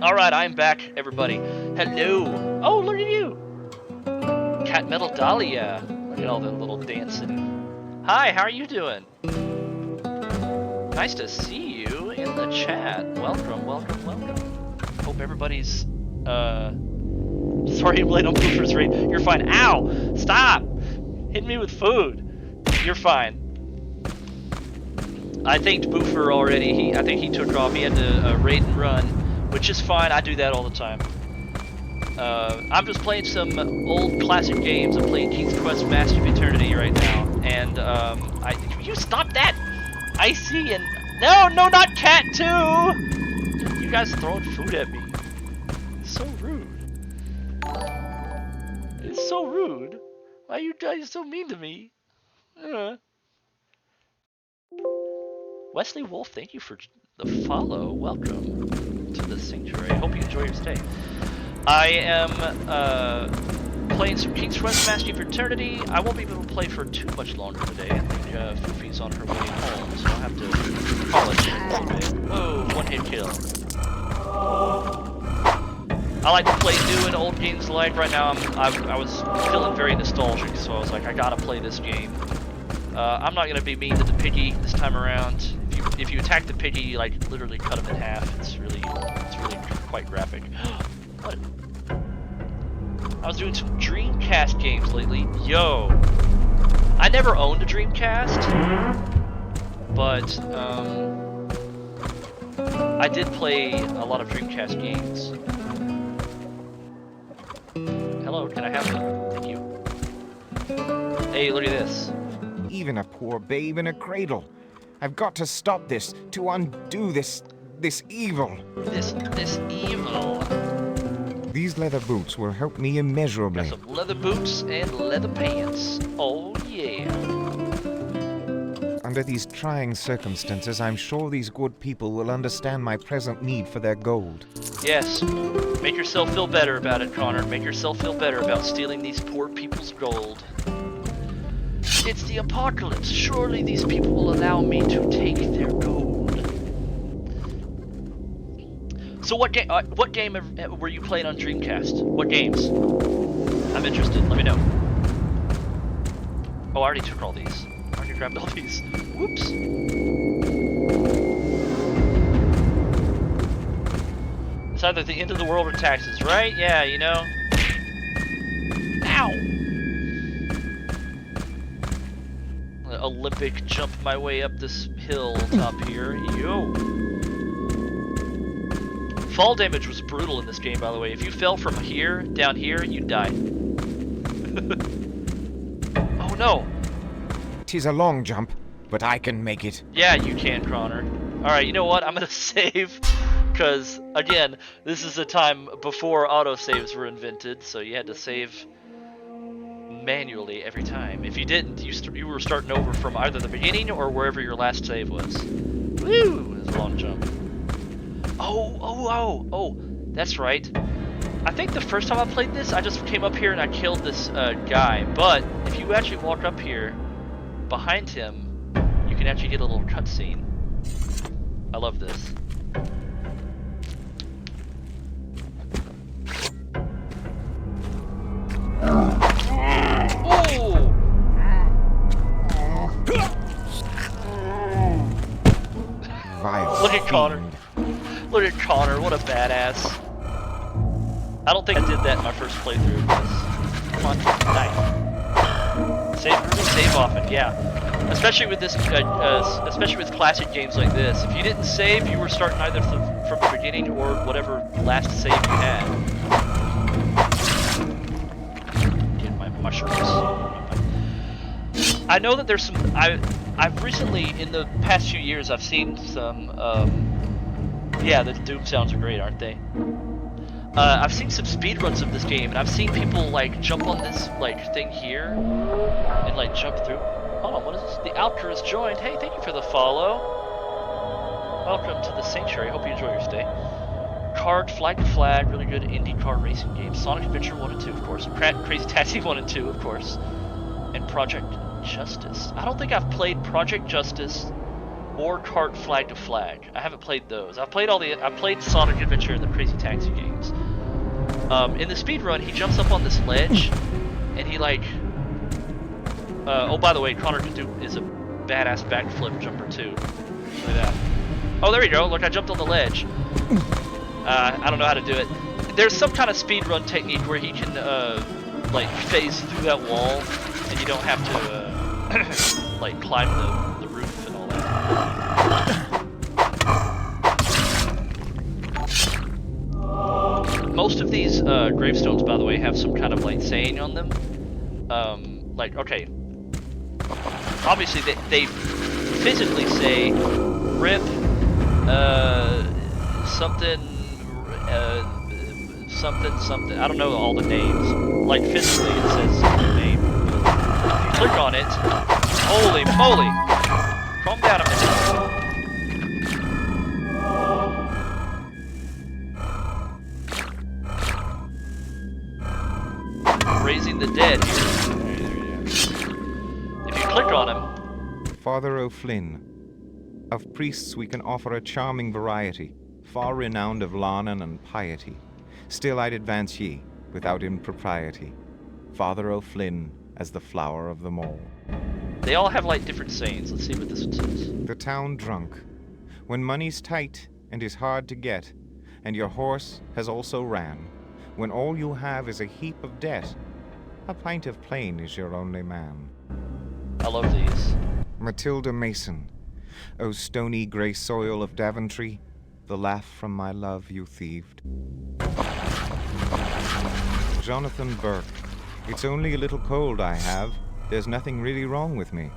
Alright, I'm back, everybody. Hello! Oh, look at you! Cat Metal Dahlia! Look at all the little dancing. Hi, how are you doing? Nice to see you in the chat. Welcome, welcome, welcome. Hope everybody's, sorry I'm late on Boofer's raid. You're fine. Ow! Stop! Hit me with food. You're fine. I thanked Boofer already. I think he took off. He had to raid and run, which is fine. I do that all the time. I'm just playing some old classic games. I'm playing King's Quest Master of Eternity right now, and will you stop that? Icy and no, not Cat 2. You guys throwing food at me. It's so rude. It's so rude. Why are you guys so mean to me? Wesley Wolf, thank you for the follow. Welcome to the sanctuary. I hope you enjoy your stay. I am playing some King's Quest Master of Eternity. I won't be able to play for too much longer today. I think Fufi's on her way home, so I'll have to polish it a little bit. Whoa, one-hit kill. I like to play new and old games alike. Right now, I was feeling very nostalgic, so I was like, I gotta play this game. I'm not gonna be mean to the piggy this time around. If you attack the piggy, you like literally cut him in half. It's really quite graphic. What? I was doing some Dreamcast games lately. Yo, I never owned a Dreamcast, but I did play a lot of Dreamcast games. Hello, can I have them? Thank you. Hey, look at this. Even a poor babe in a cradle. I've got to stop this, to undo this evil. This evil. These leather boots will help me immeasurably. Got some leather boots and leather pants. Oh yeah. Under these trying circumstances, I'm sure these good people will understand my present need for their gold. Yes. Make yourself feel better about it, Connor. Make yourself feel better about stealing these poor people's gold. It's the apocalypse. Surely these people will allow me to take their gold. So what game were you playing on Dreamcast? What games? I'm interested. Let me know. Oh, I already took all these. I already grabbed all these. Whoops. It's either the end of the world or taxes, right? Yeah, you know. Ow! Olympic jump my way up this hill top here. Yo! Fall damage was brutal in this game, by the way. If you fell from here, down here, you'd die. Oh no! 'Tis a long jump, but I can make it. Yeah, you can, Connor. Alright, you know what? I'm gonna save, because, again, this is a time before autosaves were invented, so you had to save manually every time. If you didn't, you were starting over from either the beginning or wherever your last save was. Woo! It was a long jump. Oh, that's right. I think the first time I played this, I just came up here and I killed this guy. But if you actually walk up here, behind him, you can actually get a little cutscene. I love this. Ooh! Vile Look at Connor. fiend. Look at Connor, what a badass. I don't think I did that in my first playthrough of this. Come on, nice. Save often, yeah. Especially with this, especially with classic games like this. If you didn't save, you were starting either from the beginning or whatever last save you had. Get my mushrooms. I know that there's some. I've recently, in the past few years, I've seen some. Yeah, the Doom sounds are great, aren't they? I've seen some speedruns of this game, and I've seen people like jump on this like thing here and like jump through. Hold on, what is this? The Alker has joined. Hey, thank you for the follow. Welcome to the Sanctuary. Hope you enjoy your stay. Card, Flag to Flag, really good indie car racing game. Sonic Adventure 1 and 2, of course. Crazy Taxi 1 and 2, of course. And Project Justice. I don't think I've played Project Justice or Kart Flag to Flag. I haven't played those. I've played Sonic Adventure and the Crazy Taxi games. In the speedrun, he jumps up on this ledge, and he like. Oh, by the way, Connor is a badass backflip jumper too. Look at that. Oh, there we go. Look, I jumped on the ledge. I don't know how to do it. There's some kind of speedrun technique where he can like phase through that wall, and you don't have to like climb the roof and all that. Most of these gravestones, by the way, have some kind of like saying on them. Like, okay, obviously they physically say rip something something. I don't know all the names. Like physically it says the name. If you click on it, holy moly! Calm down a minute. Raising the dead here. If you click on him. Father O'Flynn. Of priests we can offer a charming variety, far renowned of larnin and piety. Still I'd advance ye, without impropriety. Father O'Flynn as the flower of them all. They all have like different sayings. Let's see what this one says. The town drunk. When money's tight and is hard to get, and your horse has also ran, when all you have is a heap of debt, a pint of plain is your only man. I love these. Matilda Mason. O stony grey soil of Daventry, the laugh from my love you thieved. Jonathan Burke. It's only a little cold I have. There's nothing really wrong with me.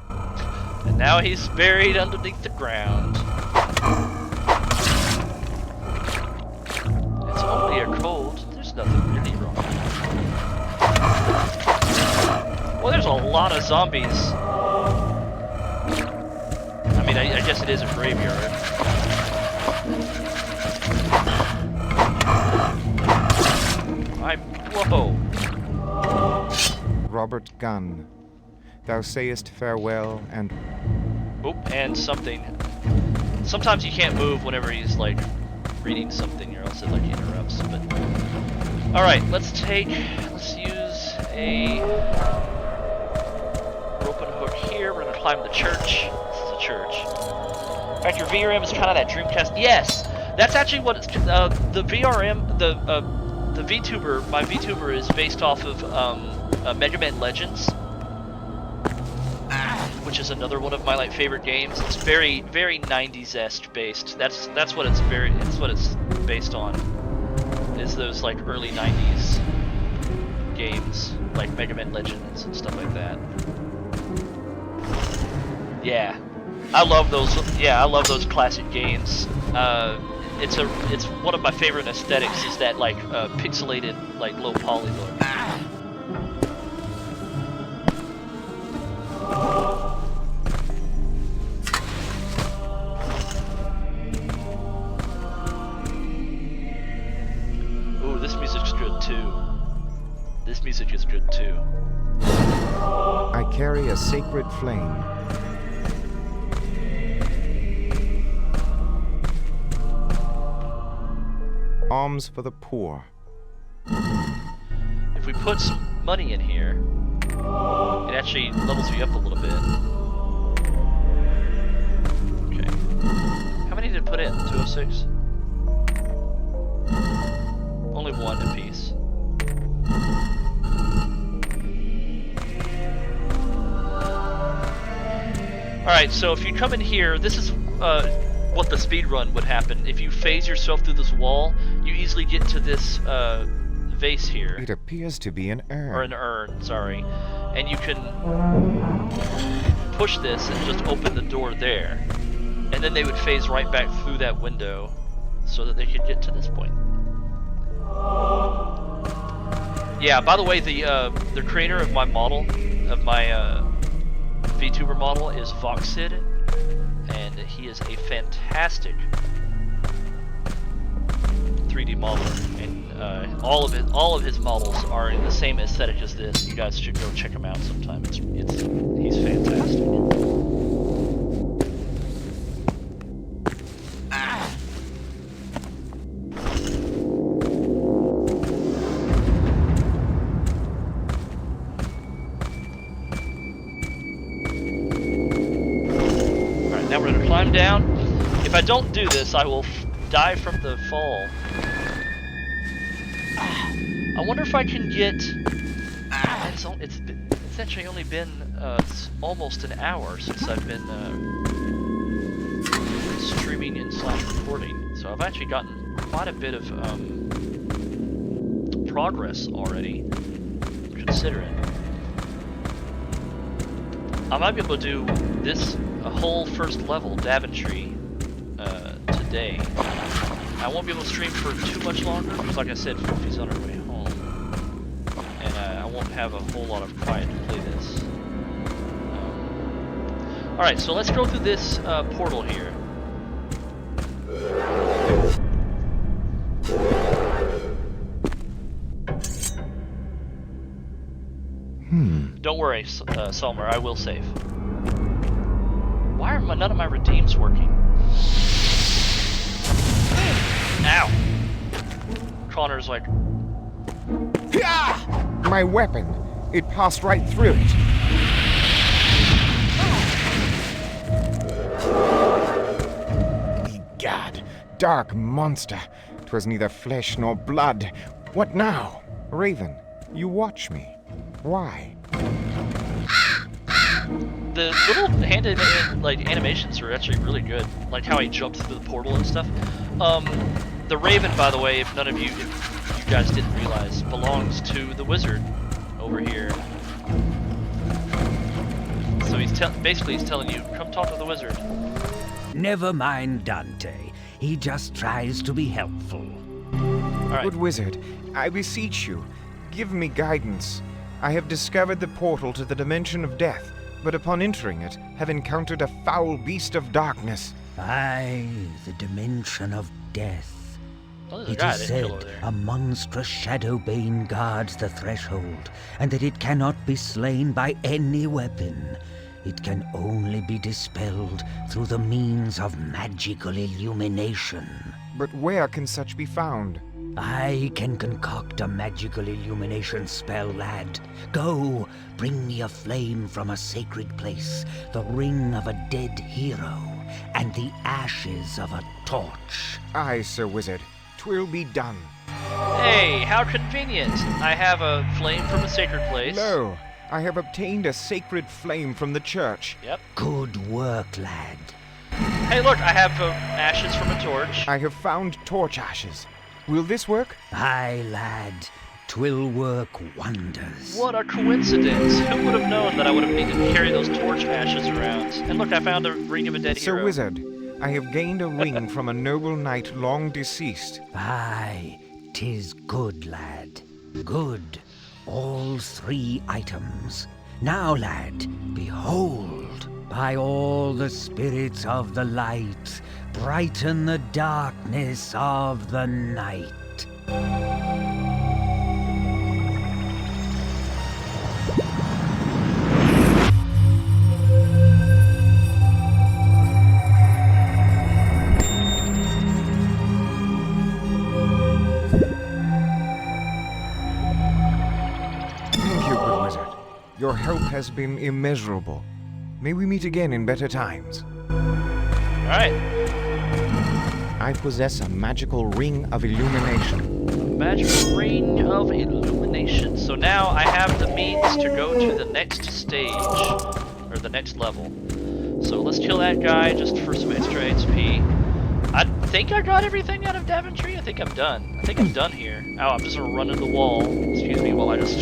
And now he's buried underneath the ground. It's only a cold. There's nothing really wrong. Well, there's a lot of zombies. I mean, I guess it is a graveyard. Whoa. Robert Gunn. Thou sayest farewell and... Oh, and something. Sometimes you can't move whenever he's, like, reading something, or else it, like, interrupts, but... Alright, let's use a rope and hook here. We're gonna climb the church. This is a church. In fact, your VRM is kind of that Dreamcast. Yes! That's actually what it's, the VRM, the VTuber, my VTuber is based off of, Mega Man Legends, which is another one of my like favorite games. It's very, very 90s-esque based. That's what it's based on. Is those like early 90s games, like Mega Man Legends and stuff like that. Yeah, I love those. Yeah, I love those classic games. It's one of my favorite aesthetics. Is that like pixelated, like low poly look. Ooh, this music's good too. This music is good too. I carry a sacred flame. Alms for the poor. If we put some money in here, it actually levels you up a little bit. Okay. How many did it put in? 206? Only one apiece. Alright, so if you come in here, this is what the speed run would happen. If you phase yourself through this wall, you easily get to this vase here. It appears to be an urn. Or an urn, sorry. And you can push this and just open the door there. And then they would phase right back through that window so that they could get to this point. Yeah, by the way, the creator of my model, of my VTuber model is Skidd, and he is a fantastic 3D modeler, and all of his models are in the same aesthetic as this. You guys should go check him out sometime. He's fantastic. Now we're gonna climb down. If I don't do this, I will die from the fall. I wonder if I can get. It's actually only been almost an hour since I've been streaming and / recording, so I've actually gotten quite a bit of progress already, considering. I might be able to do this whole first level, Daventry, today. I won't be able to stream for too much longer, because like I said, Fifi's on her way home. And I won't have a whole lot of quiet to play this. Alright, so let's go through this portal here. Don't worry, Salmer, I will save. Why are none of my redeems working? Ow! Connor's like... My weapon! It passed right through it. Egad, dark monster. 'Twas neither flesh nor blood. What now? Raven, you watch me. Why? The little handed animations are actually really good, like how he jumped through the portal and stuff. The Raven, by the way, if you guys didn't realize, belongs to the wizard over here. So he's telling you, come talk to the wizard. Never mind Dante. He just tries to be helpful. Alright. Good wizard, I beseech you, give me guidance. I have discovered the portal to the dimension of death, but upon entering it, have encountered a foul beast of darkness. Aye, the dimension of death. Oh, It is said a monstrous shadow bane guards the threshold, and that it cannot be slain by any weapon. It can only be dispelled through the means of magical illumination. But where can such be found? I can concoct a magical illumination spell, lad. Go, bring me a flame from a sacred place, the ring of a dead hero, and the ashes of a torch. Aye, Sir Wizard. 'Twill be done. Hey, how convenient! I have a flame from a sacred place. Lo, I have obtained a sacred flame from the church. Yep. Good work, lad. Hey, look, I have ashes from a torch. I have found torch ashes. Will this work? Aye, lad. 'Twill work wonders. What a coincidence! Who would have known that I would have needed to carry those torch ashes around? And look, I found a ring of a dead hero. Sir Wizard, I have gained a ring from a noble knight long deceased. Aye, 'tis good, lad. Good. All 3 items. Now, lad, behold. By all the spirits of the light, brighten the darkness of the night. Wizard. Your help has been immeasurable. May we meet again in better times. Alright. I possess a magical ring of illumination. Magical ring of illumination. So now I have the means to go to the next stage, or the next level. So let's kill that guy just for some extra XP. I think I got everything out of Daventry. I think I'm done. I think I'm done here. Oh, I'm just gonna run into the wall. Excuse me while I just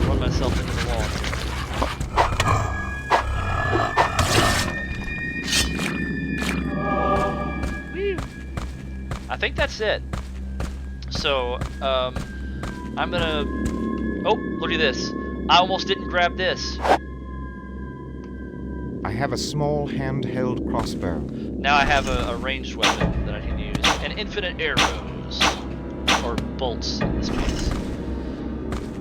run myself into the wall. Woo. I think that's it. So, I'm gonna... Oh, look at this. I almost didn't grab this. I have a small handheld crossbow. Now I have a ranged weapon that I can use. And infinite arrows. Or bolts, in this case.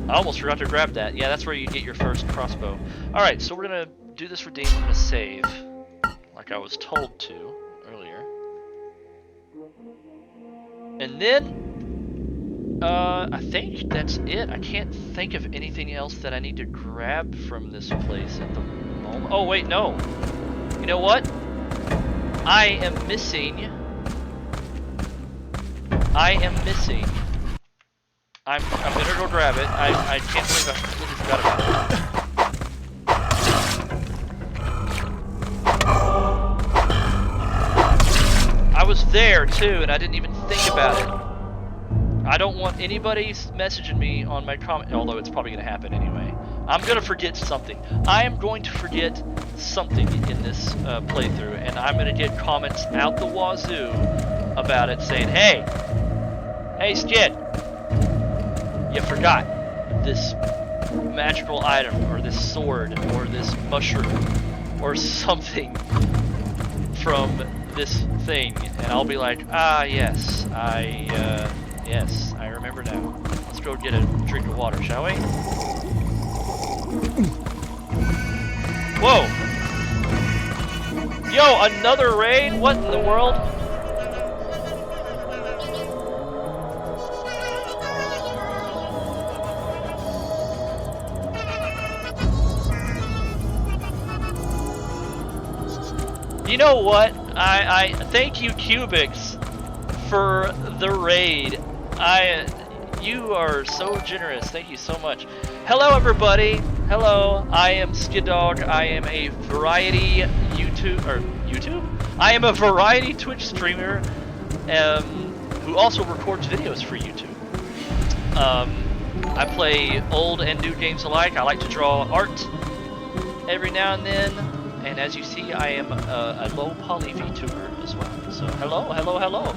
I almost forgot to grab that. Yeah, that's where you get your first crossbow. Alright, so we're gonna do this redeem. I'm gonna save. Like I was told to earlier. And then... I think that's it. I can't think of anything else that I need to grab from this place at the moment. Oh, wait, no. You know what? I am missing... I'm gonna go grab it. I can't believe I completely forgot about it. I was there, too, and I didn't even think about it. I don't want anybody messaging me on my comment, although it's probably going to happen anyway. I'm going to forget something. I am going to forget something in this playthrough, and I'm going to get comments out the wazoo about it saying, hey, Skidd, you forgot this magical item, or this sword, or this mushroom, or something from this thing. And I'll be like, ah, yes, yes, I remember now. Let's go get a drink of water, shall we? Whoa! Yo, another raid? What in the world? You know what? I thank you, Cubics, for the raid. You are so generous. Thank you so much. Hello, everybody. Hello. I am Skid Dog. I am a variety YouTube. I am a variety Twitch streamer, who also records videos for YouTube. I play old and new games alike. I like to draw art every now and then, and as you see, I am a low poly VTuber as well. So hello.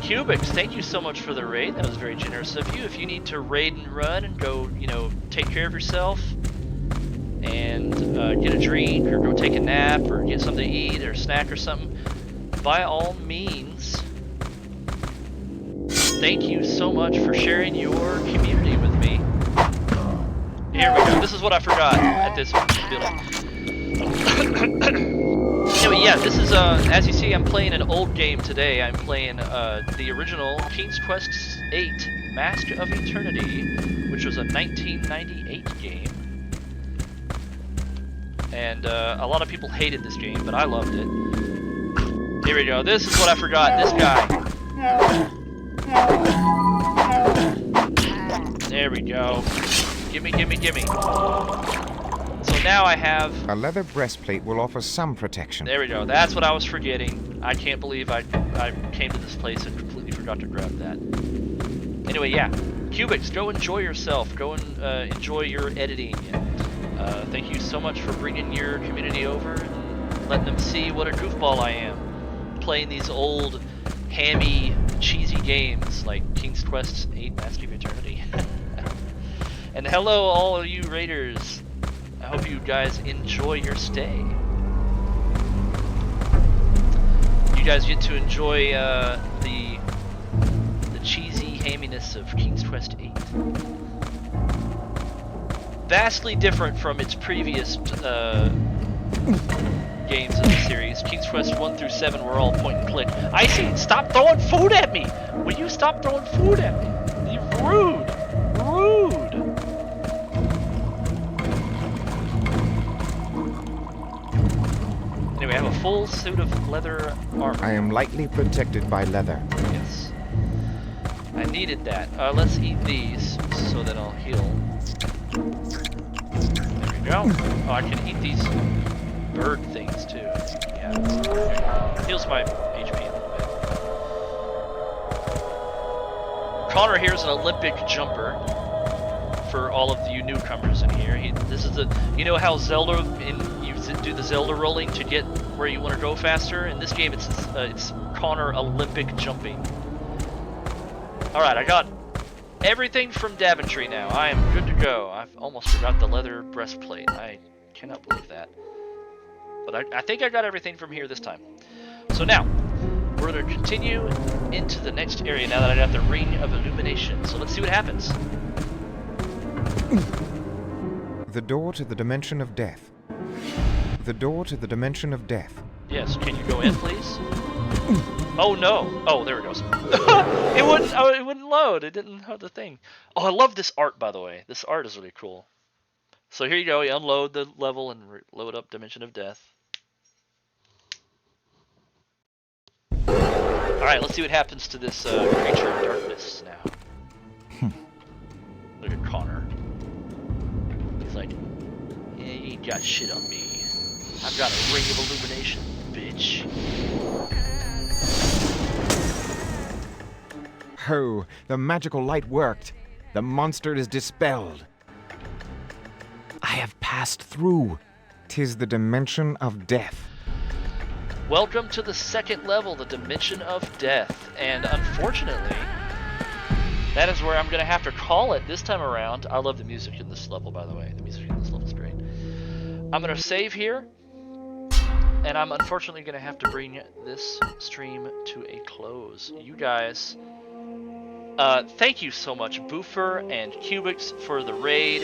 Cubics, thank you so much for the raid. That was very generous of you. If you need to raid and run and go, take care of yourself and get a drink or go take a nap or get something to eat or a snack or something, by all means, thank you so much for sharing your community with me. Here we go. This is what I forgot at this building. Anyway, yeah, this is, as you see, I'm playing an old game today. I'm playing the original King's Quest VIII, Mask of Eternity, which was a 1998 game. And a lot of people hated this game, but I loved it. Here we go. This is what I forgot. This guy. There we go. Gimme. So now I have... A leather breastplate will offer some protection. There we go. That's what I was forgetting. I can't believe I came to this place and completely forgot to grab that. Anyway, yeah. Cubics, go enjoy yourself. Go and enjoy your editing. And, thank you so much for bringing your community over and letting them see what a goofball I am. Playing these old, hammy, cheesy games like King's Quest VIII, Mask of Eternity. And hello, all of you raiders. I hope you guys enjoy your stay. You guys get to enjoy the cheesy hamminess of King's Quest VIII. Vastly different from its previous games in the series. King's Quest 1 through 7 were all point and click. Icy, stop throwing food at me! Will you stop throwing food at me? You're rude! Rude! full suit of leather armor. I am lightly protected by leather. Yes. I needed that. Let's eat these so that I'll heal. There we go. Oh, I can eat these bird things too. Yeah. Heals my HP a little bit. Connor here is an Olympic jumper. For all of you newcomers in here, this is you know how Zelda you do the Zelda rolling to get where you want to go faster. In this game, it's Connor Olympic jumping. All right, I got everything from Daventry now. I am good to go. I've almost forgot the leather breastplate. I cannot believe that, but I think I got everything from here this time. So now we're going to continue into the next area now that I got the Ring of Illumination. So let's see what happens. The door to the dimension of death. The door to the dimension of death. Yes, can you go in, please? Oh no! Oh, there it goes. It wouldn't. Oh, it wouldn't load. It didn't have the thing. Oh, I love this art, by the way. This art is really cool. So here you go. You unload the level and load up Dimension of Death. All right, let's see what happens to this creature of darkness now. Look at Connor. He's like, yeah, you ain't got shit on me. I've got a ring of illumination, bitch. Oh, the magical light worked. The monster is dispelled. I have passed through. 'Tis the dimension of death. Welcome to the second level, the Dimension of Death. And unfortunately, that is where I'm going to have to call it this time around. I love the music in this level, by the way. The music in this level is great. I'm going to save here. And I'm unfortunately going to have to bring this stream to a close. You guys, thank you so much, Boofer and Cubix, for the raid.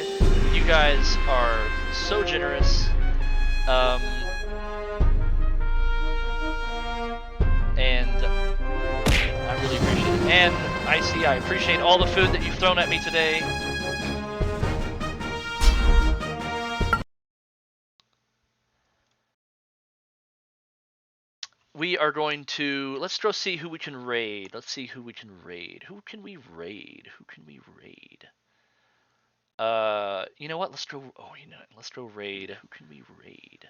You guys are so generous. And I really appreciate it. And I appreciate all the food that you've thrown at me today. We are going to, let's go see who we can raid. Let's see who we can raid. Who can we raid? Who can we raid? You know what? Let's go, let's go raid. Who can we raid?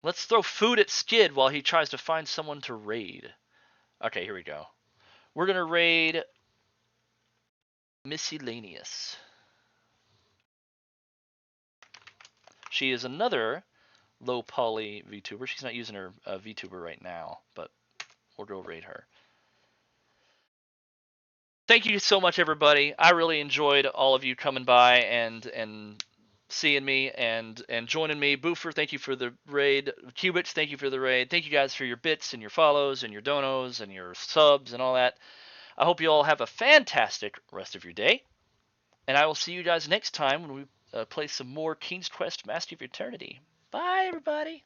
Let's throw food at Skidd while he tries to find someone to raid. Okay, here we go. We're going to raid Miscellaneous. She is another low poly VTuber. She's not using her VTuber right now, but we'll go raid her. Thank you so much, everybody. I really enjoyed all of you coming by and seeing me and joining me. Boofer, thank you for the raid. Cubits, thank you for the raid. Thank you guys for your bits and your follows and your donos and your subs and all that. I hope you all have a fantastic rest of your day. And I will see you guys next time when we play some more King's Quest Master of Eternity. Bye, everybody.